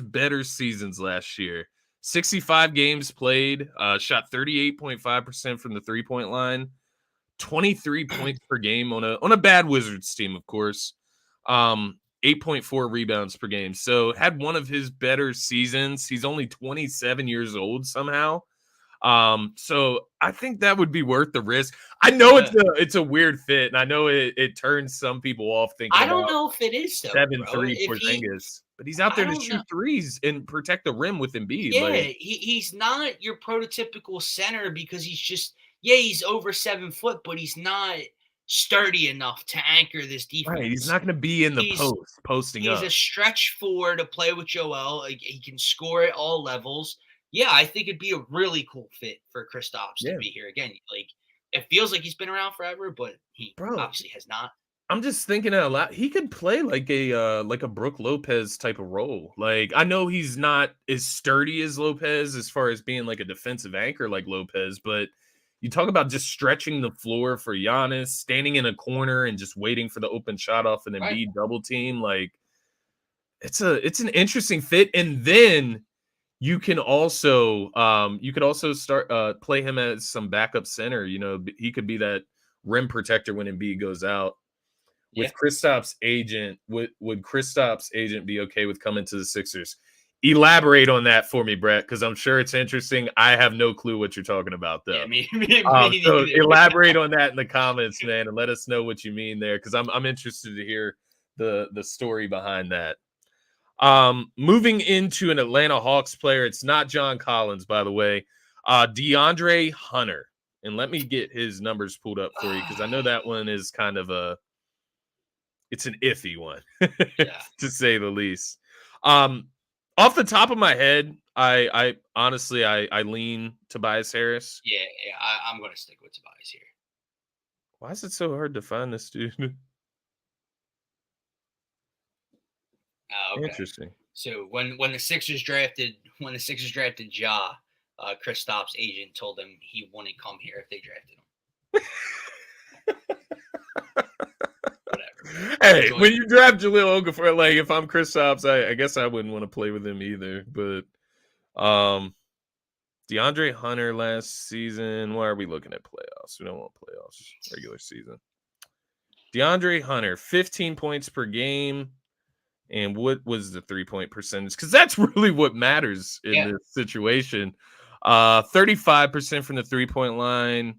better seasons last year. 65 games played, shot 38.5% from the 3-point line. 23 points per game on a bad Wizards team, of course. 8.4 rebounds per game. So had one of his better seasons. He's only 27 years old somehow. So I think that would be worth the risk. I know it's a weird fit, and I know it turns some people off thinking I don't know if it is though, 7'3" Porzingis, but he's out there to shoot threes and protect the rim with Embiid. Yeah, he's not your prototypical center because he's over 7 foot, but he's not sturdy enough to anchor this defense. Right, he's not going to be in the posting up. He's a stretch 4 to play with Joel. Like, he can score at all levels. Yeah, I think it'd be a really cool fit for Kristaps to be here again. Like, it feels like he's been around forever, but he obviously has not. I'm just thinking out loud. He could play like a Brook Lopez type of role. Like, I know he's not as sturdy as Lopez as far as being like a defensive anchor like Lopez, but you talk about just stretching the floor for Giannis, standing in a corner and just waiting for the open shot off an Embiid double team. Like, it's an interesting fit. And then you could also start play him as some backup center. He could be that rim protector when Embiid goes out. With Kristaps' agent, would Kristaps' agent be okay with coming to the Sixers? Elaborate on that for me, Brett, because I'm sure it's interesting. I have no clue what you're talking about, though. Yeah, so elaborate on that in the comments, man, and let us know what you mean there, because I'm interested to hear the story behind that. Moving into an Atlanta Hawks player, it's not John Collins, by the way. DeAndre Hunter And let me get his numbers pulled up for you because I know that one is kind of it's an iffy one, Yeah. to say the least. Off the top of my head, I honestly I lean Tobias Harris. Yeah, I'm going to stick with Tobias here. Why is it so hard to find this dude? Okay. Interesting. So when the Sixers drafted Ja, Kristaps' agent told him he wouldn't come here if they drafted him. Whatever. Hey, Enjoy. when you draft Jahlil Okafor, like if I'm Kristaps, I guess I wouldn't want to play with him either. But DeAndre Hunter last season. Why are we looking at playoffs? We don't want playoffs. Regular season. DeAndre Hunter, 15 points per game. And what was the 3-point percentage? Because that's really what matters in this situation. 35% from the 3-point line.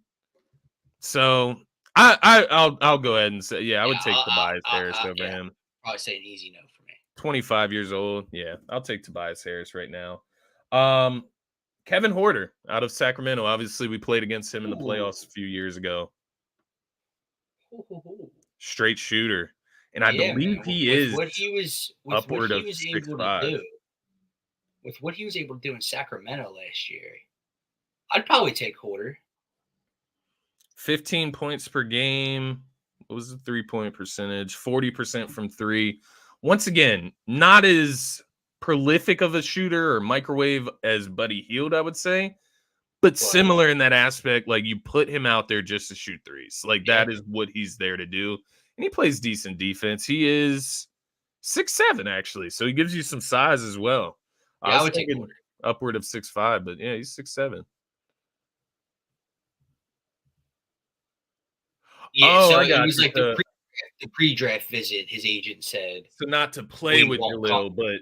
So I'll go ahead and say, I would take Tobias Harris over him. Probably say an easy no for me. 25 years old. Yeah, I'll take Tobias Harris right now. Kevin Huerter out of Sacramento. Obviously, we played against him in the playoffs a few years ago. Straight shooter. And I believe he is upward of 6'5". With what he was able to do in Sacramento last year, I'd probably take Huerter. 15 points per game. What was the 3-point percentage? 40% from three. Once again, not as prolific of a shooter or microwave as Buddy Hield, I would say, but similar in that aspect. Like you put him out there just to shoot threes. Like that is what he's there to do. And he plays decent defense. He is 6'7", actually. So he gives you some size as well. Yeah, I would take Huerter. Upward of 6'5", but yeah, he's 6'7". Yeah, so it was like the pre-draft visit. His agent said, so not to play with Jahlil, but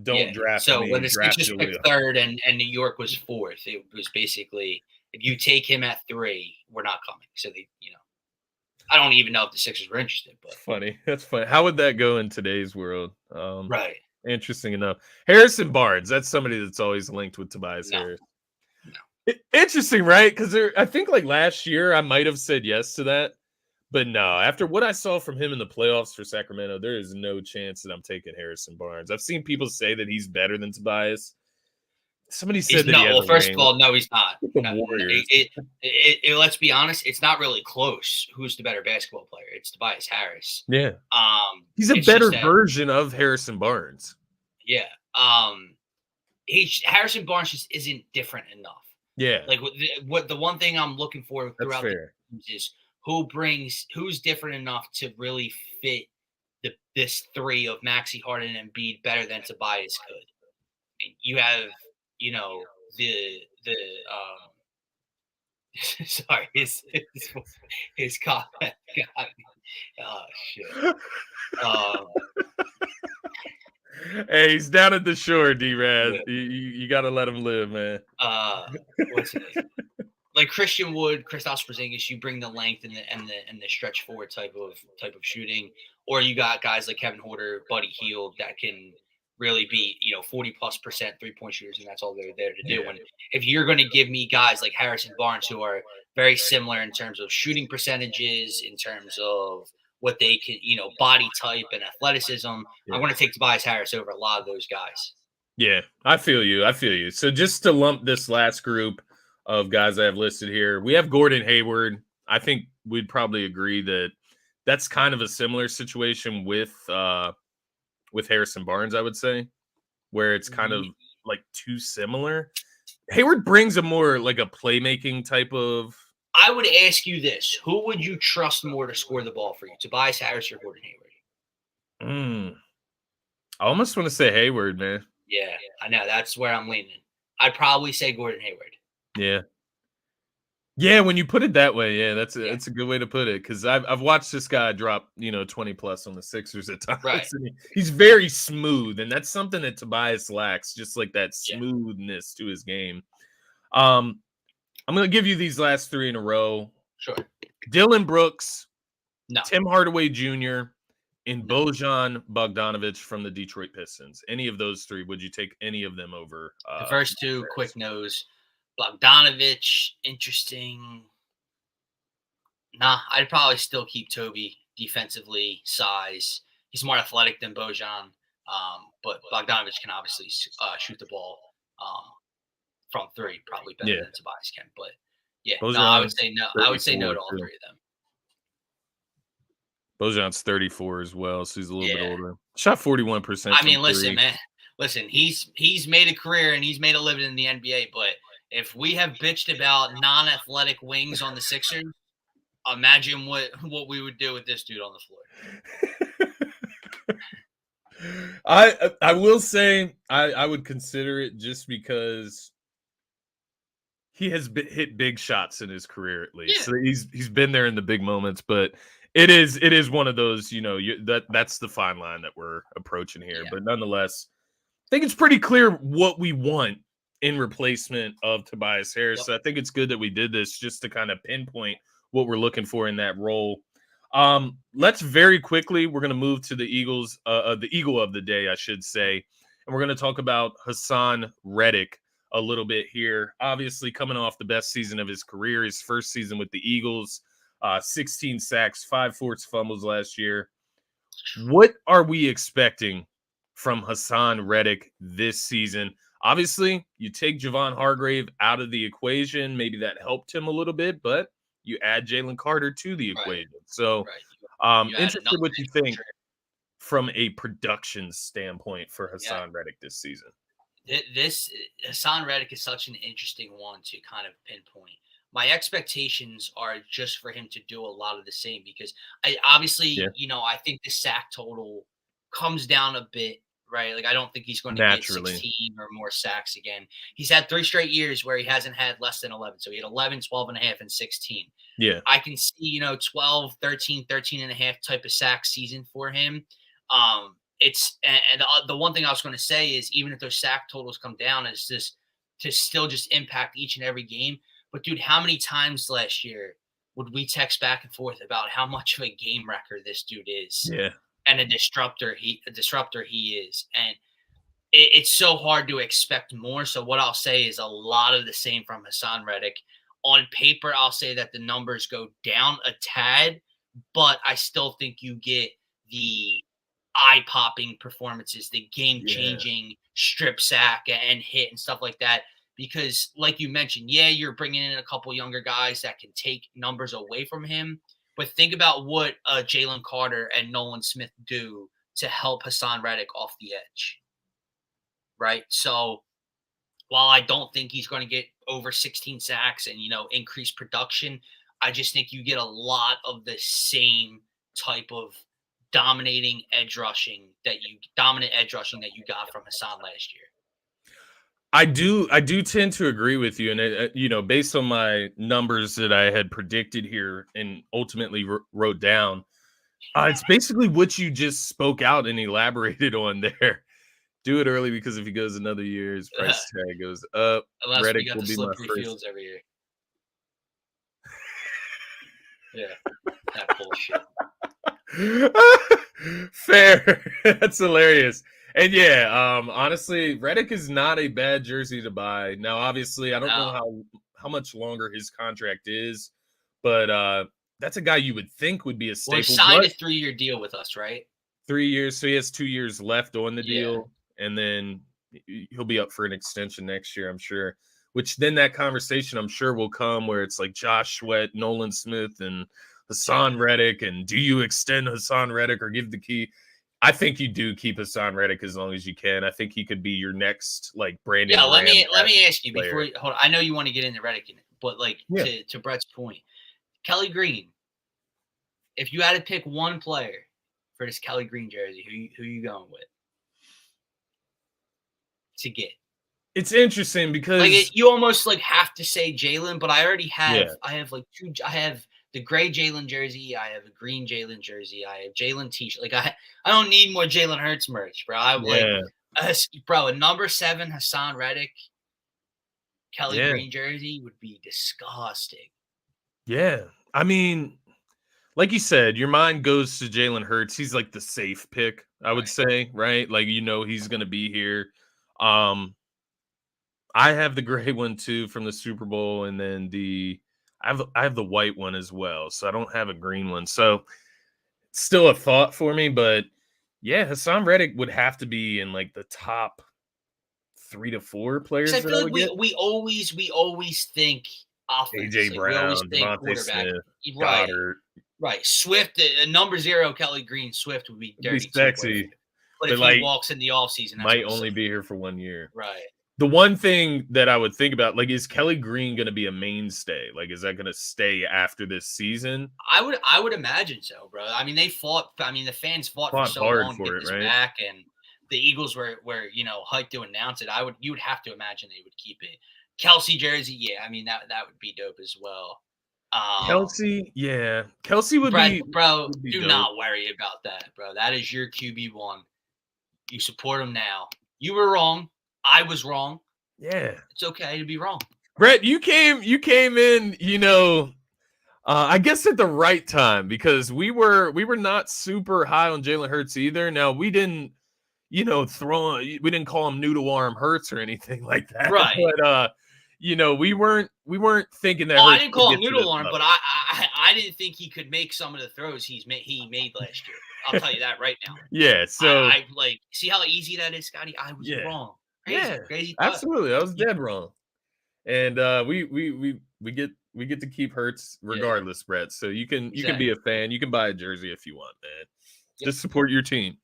don't draft. So me, when the Sixers picked third and New York was fourth, it was basically if you take him at 3, we're not coming. So they, I don't even know if the Sixers were interested. But funny, that's funny. How would that go in today's world? Right. Interesting enough. Harrison Barnes. That's somebody that's always linked with Tobias Harris. No. Interesting, right? Because I think like last year I might have said yes to that, but no. After what I saw from him in the playoffs for Sacramento, there is no chance that I'm taking Harrison Barnes. I've seen people say that he's better than Tobias. Somebody said that he has first of all, no, he's not. Warriors. Let's be honest, it's not really close. Who's the better basketball player? It's Tobias Harris. Yeah. He's a better version of Harrison Barnes. Yeah. Harrison Barnes just isn't different enough. Yeah. Like what the one thing I'm looking for throughout the games is who's different enough to really fit this three of Maxey, Harden, and Embiid better than Tobias could. And you have, sorry, his comment got me. Oh shit. Hey, he's down at the shore, D-Raz. Yeah. You got to let him live, man. What's it? Like Christian Wood, Kristaps Porzingis, you bring the length and the stretch forward type of shooting, or you got guys like Kevin Huerter, Buddy Hield that can really be 40+% 3-point shooters, and that's all they're there to do. Yeah. And if you're going to give me guys like Harrison Barnes who are very similar in terms of shooting percentages, in terms of what they can, body type and athleticism, I'm going to take Tobias Harris over a lot of those guys. Yeah, I feel you. So just to lump this last group of guys I have listed here, we have Gordon Hayward. I think we'd probably agree that that's kind of a similar situation with Harrison Barnes, I would say, where it's kind of like too similar. Hayward brings a more like a playmaking type of. I would ask you this: who would you trust more to score the ball for you, Tobias Harris or Gordon Hayward? I almost want to say Hayward, man. Yeah, I know. That's where I'm leaning. I'd probably say Gordon Hayward. Yeah. Yeah, when you put it that way, yeah, that's a good way to put it. Because I've watched this guy drop 20+ on the Sixers at times. Right. He's very smooth, and that's something that Tobias lacks, just like that smoothness to his game. I'm going to give you these last 3 in a row. Sure. Dylan Brooks, no. Tim Hardaway Jr., and Bojan Bogdanovic from the Detroit Pistons. Any of those 3, would you take any of them over? The first 2, quick nose. Bogdanovich, interesting. Nah, I'd probably still keep Toby defensively, size. He's more athletic than Bojan, but Bogdanovich can obviously shoot the ball from three, probably better Yeah. than Tobias can. But yeah, no, I would Bojan's say no. I would say no 34 to all too. three of them. Bojan's 34 as well, so he's a little bit Yeah. older. Shot 41%. I mean, listen, man. Listen, he's made a career and he's made a living in the NBA. But if we have bitched about non-athletic wings on the Sixers, imagine what we would do with this dude on the floor. I will say I would consider it just because he has hit big shots in his career at least. Yeah. So he's been there in the big moments, but it is one of those, that's the fine line that we're approaching here. Yeah. But nonetheless, I think it's pretty clear what we want in replacement of Tobias Harris. Yep. So I think it's good that we did this just to kind of pinpoint what we're looking for in that role. Let's very quickly, we're going to move to the Eagles, the Eagle of the day, I should say. And we're going to talk about Haason Reddick a little bit here. Obviously coming off the best season of his career, his first season with the Eagles, 16 sacks, 5 forced fumbles last year. What are we expecting from Haason Reddick this season? Obviously, you take Javon Hargrave out of the equation. Maybe that helped him a little bit, but you add Jalen Carter to the equation. Right. So interested what you think from a production standpoint for Haason Reddick this season. This Haason Reddick is such an interesting one to kind of pinpoint. My expectations are just for him to do a lot of the same because I think the sack total comes down a bit, right? Like I don't think he's going to get 16 or more sacks again. He's had 3 straight years where he hasn't had less than 11. So he had 11, 12 and a half, and 16. Yeah. I can see, 12, 13, 13 and a half type of sack season for him. The one thing I was going to say is even if those sack totals come down, is just to still just impact each and every game. But dude, how many times last year would we text back and forth about how much of a game wrecker this dude is? Yeah. And a disruptor he is. And it's so hard to expect more. So what I'll say is a lot of the same from Haason Reddick. On paper, I'll say that the numbers go down a tad, but I still think you get the eye-popping performances, the game-changing strip sack and hit and stuff like that. Because like you mentioned, you're bringing in a couple younger guys that can take numbers away from him. But think about what Jalen Carter and Nolan Smith do to help Haason Reddick off the edge. Right? So while I don't think he's going to get over 16 sacks and, increase production, I just think you get a lot of the same type of dominant edge rushing that you got from Haason last year. I do tend to agree with you. And, based on my numbers that I had predicted here and ultimately wrote down, it's basically what you just spoke out and elaborated on there. Do it early because if he goes another year, his price tag goes up. Unless Reddick we got will the be my slippery first. fields every year. Yeah, that bullshit. Fair. That's hilarious. And honestly, Reddick is not a bad jersey to buy. Now, obviously, I don't know how much longer his contract is, but that's a guy you would think would be a staple. Well, he signed a 3-year deal with us, right? 3 years, so he has 2 years left on the deal, and then he'll be up for an extension next year, I'm sure. Which then that conversation, I'm sure, will come where it's like Josh Sweat, Nolan Smith, and Haason Reddick, and do you extend Haason Reddick or give the key? I think you do keep Haason Reddick as long as you can. I think he could be your next Brandon. Yeah, let me ask you before. Hold on. I know you want to get into Reddick, but to Brett's point, Kelly Green. If you had to pick one player for this Kelly Green jersey, who you going with to get? It's interesting because you almost have to say Jalen, but I already have. Yeah. I have two. I have the gray Jalen jersey. I have a green Jalen jersey. I have Jalen t-shirt. I don't need more Jalen Hurts merch, bro. Bro, a number 7 Haason Reddick Kelly Green jersey would be disgusting. Yeah, I mean, like you said, your mind goes to Jalen Hurts. He's the safe pick, I would say, right? He's going to be here. I have the gray one too from the Super Bowl, and then I have the white one as well. So I don't have a green one. So still a thought for me, but yeah, Haason Reddick would have to be in like the top 3 to 4 players I that feel I like would get. we always think offense. AJ Like we always Brown, think Devontae quarterback. Smith, Right. Goddard. Right. Swift, number 0, Kelly Green. Swift would be It'd be dirty too. sexy, But but if like he walks in the offseason, that's might what only be here for 1 year. Right. The one thing that I would think about, like, is Kelly Green going to be a mainstay? Like, is that going to stay after this season? I would imagine so, bro. I mean, they fought. I mean, the fans fought for so hard long for to get it, this right? back, and the Eagles were hyped to announce it. You would have to imagine they would keep it. Kelsey jersey, yeah. I mean, that would be dope as well. Kelsey, yeah. Kelsey would Brad, be bro. would be Do dope. not worry about that, bro. That is your QB1. You support him now. You were wrong. I was wrong. Yeah, it's okay to be wrong. Brett, you came in, I guess at the right time, because we were not super high on Jalen Hurts either. Now we didn't, we didn't call him noodle arm Hurts or anything like that. Right. But we weren't thinking that. I didn't call him noodle arm, but I didn't think he could make some of the throws he made last year. I'll tell you that right now. Yeah. So I like see how easy that is, Scotty. I was wrong. Crazy. Absolutely. I was dead wrong. And we get to keep Hurts regardless, Brett. So you can be a fan. You can buy a jersey if you want, man. Just support your team.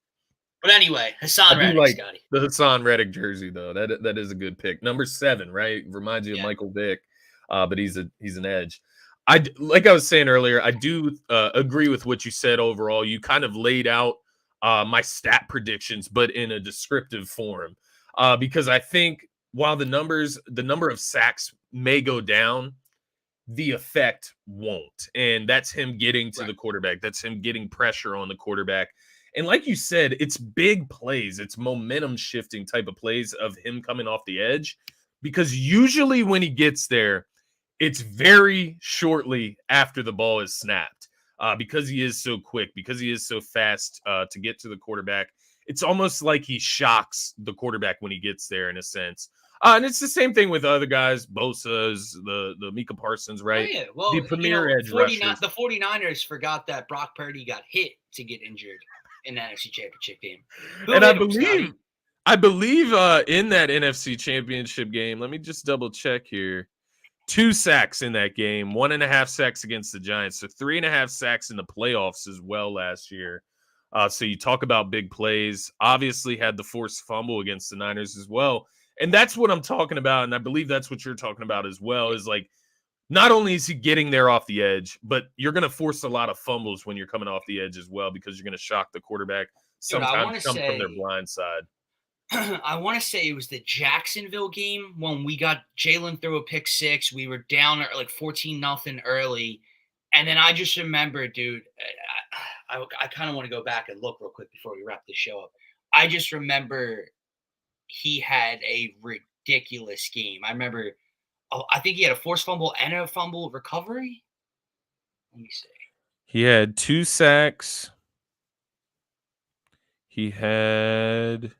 But anyway, Haason Reddick, Scotty. The Haason Reddick jersey, though. That is a good pick. Number 7, right? Reminds you of Michael Vick, but he's an edge. Like I was saying earlier, I do agree with what you said overall. You kind of laid out my stat predictions, but in a descriptive form. Because I think while the number of sacks may go down, the effect won't. And that's him getting to the quarterback. That's him getting pressure on the quarterback. And like you said, it's big plays. It's momentum shifting type of plays of him coming off the edge. Because usually when he gets there, it's very shortly after the ball is snapped. Because he is so quick, because he is so fast to get to the quarterback. It's almost like he shocks the quarterback when he gets there in a sense. And it's the same thing with other guys, Bosa's, the Micah Parsons, right? Oh, yeah. Well, the premier edge rushers. The 49ers forgot that Brock Purdy got hit to get injured in that NFC Championship game. And I believe in that NFC Championship game, let me just double check here. 2 sacks in that game, 1.5 sacks against the Giants. So 3.5 sacks in the playoffs as well last year. So you talk about big plays. Obviously had the forced fumble against the Niners as well. And that's what I'm talking about. And I believe that's what you're talking about as well, is like, not only is he getting there off the edge, but you're going to force a lot of fumbles when you're coming off the edge as well, because you're going to shock the quarterback. Sometimes come from their blind side. I want to say it was the Jacksonville game when we got Jalen through a pick 6. We were down at like 14-0 early. And then I just remember, dude, I kind of want to go back and look real quick before we wrap this show up. I just remember he had a ridiculous game. I remember, I think he had a forced fumble and a fumble recovery. Let me see. He had 2 sacks. He had,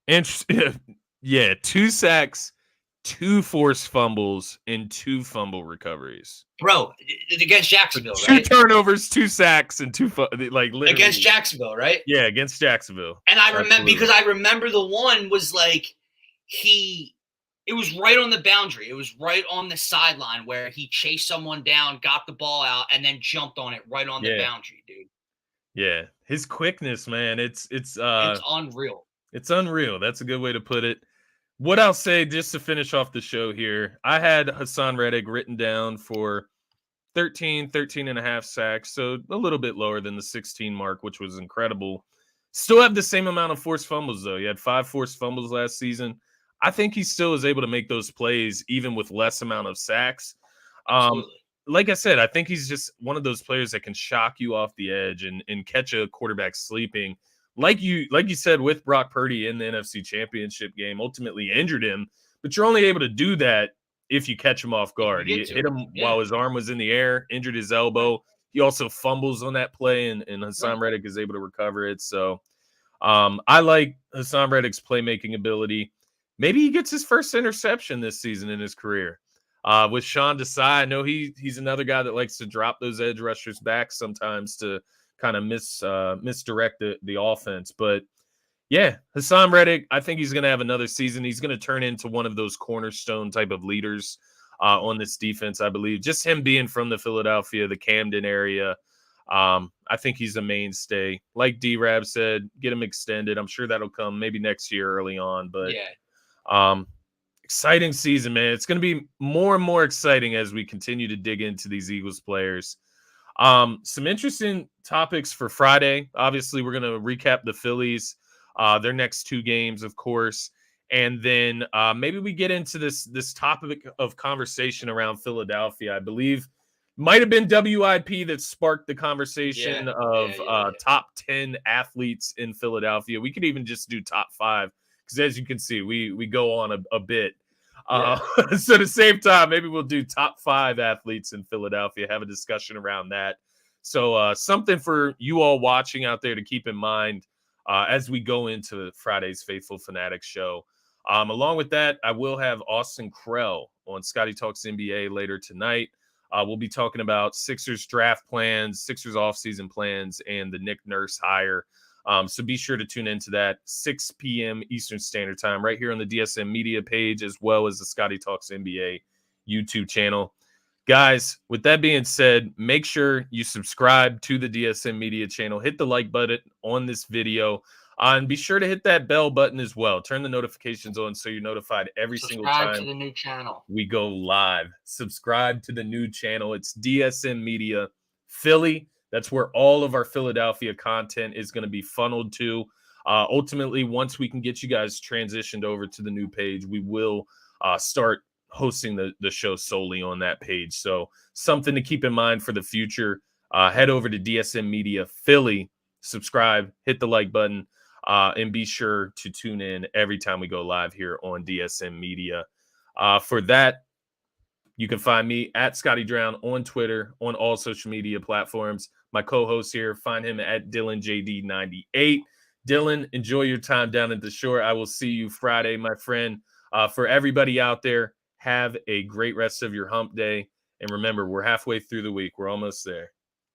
2 sacks, 2 forced fumbles, and 2 fumble recoveries. Bro, against Jacksonville, 2 right? 2 turnovers, 2 sacks, and 2 literally against Jacksonville, right? Yeah, against Jacksonville. And I remember because I remember the one was like it was right on the boundary. It was right on the sideline where he chased someone down, got the ball out, and then jumped on it right on the boundary, dude. Yeah, his quickness, man, it's unreal. It's unreal. That's a good way to put it. What I'll say, just to finish off the show here, I had Haason Reddick written down for 13 and a half sacks, so a little bit lower than the 16 mark, which was incredible. Still have the same amount of forced fumbles, though. He had 5 forced fumbles last season. I think he still is able to make those plays even with less amount of sacks. Like I said, I think he's just one of those players that can shock you off the edge and catch a quarterback sleeping. Like you said with Brock Purdy in the NFC Championship game, ultimately injured him, but you're only able to do that if you catch him off guard. He hit him while his arm was in the air, injured his elbow. He also fumbles on that play, and Haason Reddick is able to recover it. So I like Haason Reddick's playmaking ability. maybe he gets his first interception this season in his career. With Sean Desai, I know he's another guy that likes to drop those edge rushers back sometimes to kind of misdirect the offense. But yeah, Haason Reddick, I think he's going to have another season. He's going to turn into one of those cornerstone type of leaders on this defense, I believe. Just him being from the Philadelphia, the Camden area, I think he's a mainstay. Like D-Rab said, get him extended. I'm sure that'll come maybe next year early on. But exciting season, man. It's going to be more and more exciting as we continue to dig into these Eagles players. Some interesting topics for Friday. Obviously, we're going to recap the Phillies, their next 2 games, of course. And then maybe we get into this topic of conversation around Philadelphia. I believe might have been WIP that sparked the conversation of top 10 athletes in Philadelphia. We could even just do top 5 because, as you can see, we go on a bit. So at the same time, maybe we'll do top 5 athletes in Philadelphia, have a discussion around that. So something for you all watching out there to keep in mind as we go into Friday's Phaithful Phanatics show. Along with that, I will have Austin Krell on Scotty Talks NBA later tonight. We'll be talking about Sixers draft plans, Sixers offseason plans, and the Nick Nurse hire. So be sure to tune into that 6 p.m. Eastern Standard Time right here on the DSM Media page, as well as the Scotty Talks NBA YouTube channel. Guys, with that being said, make sure you subscribe to the DSM Media channel. Hit the like button on this video. And be sure to hit that bell button as well. Turn the notifications on so you're notified every single time. Subscribe to the new channel. We go live. Subscribe to the new channel. It's DSM Media Philly. That's where all of our Philadelphia content is going to be funneled to. Ultimately, once we can get you guys transitioned over to the new page, we will start hosting the show solely on that page. So something to keep in mind for the future. Head over to DSM Media Philly. Subscribe. Hit the like button. And be sure to tune in every time we go live here on DSM Media. For that, you can find me at Scotty Drown on Twitter, on all social media platforms. My co-host here, find him at DylanJD98. Dylan, enjoy your time down at the shore. I will see you Friday, my friend. For everybody out there, have a great rest of your hump day. And remember, we're halfway through the week. We're almost there.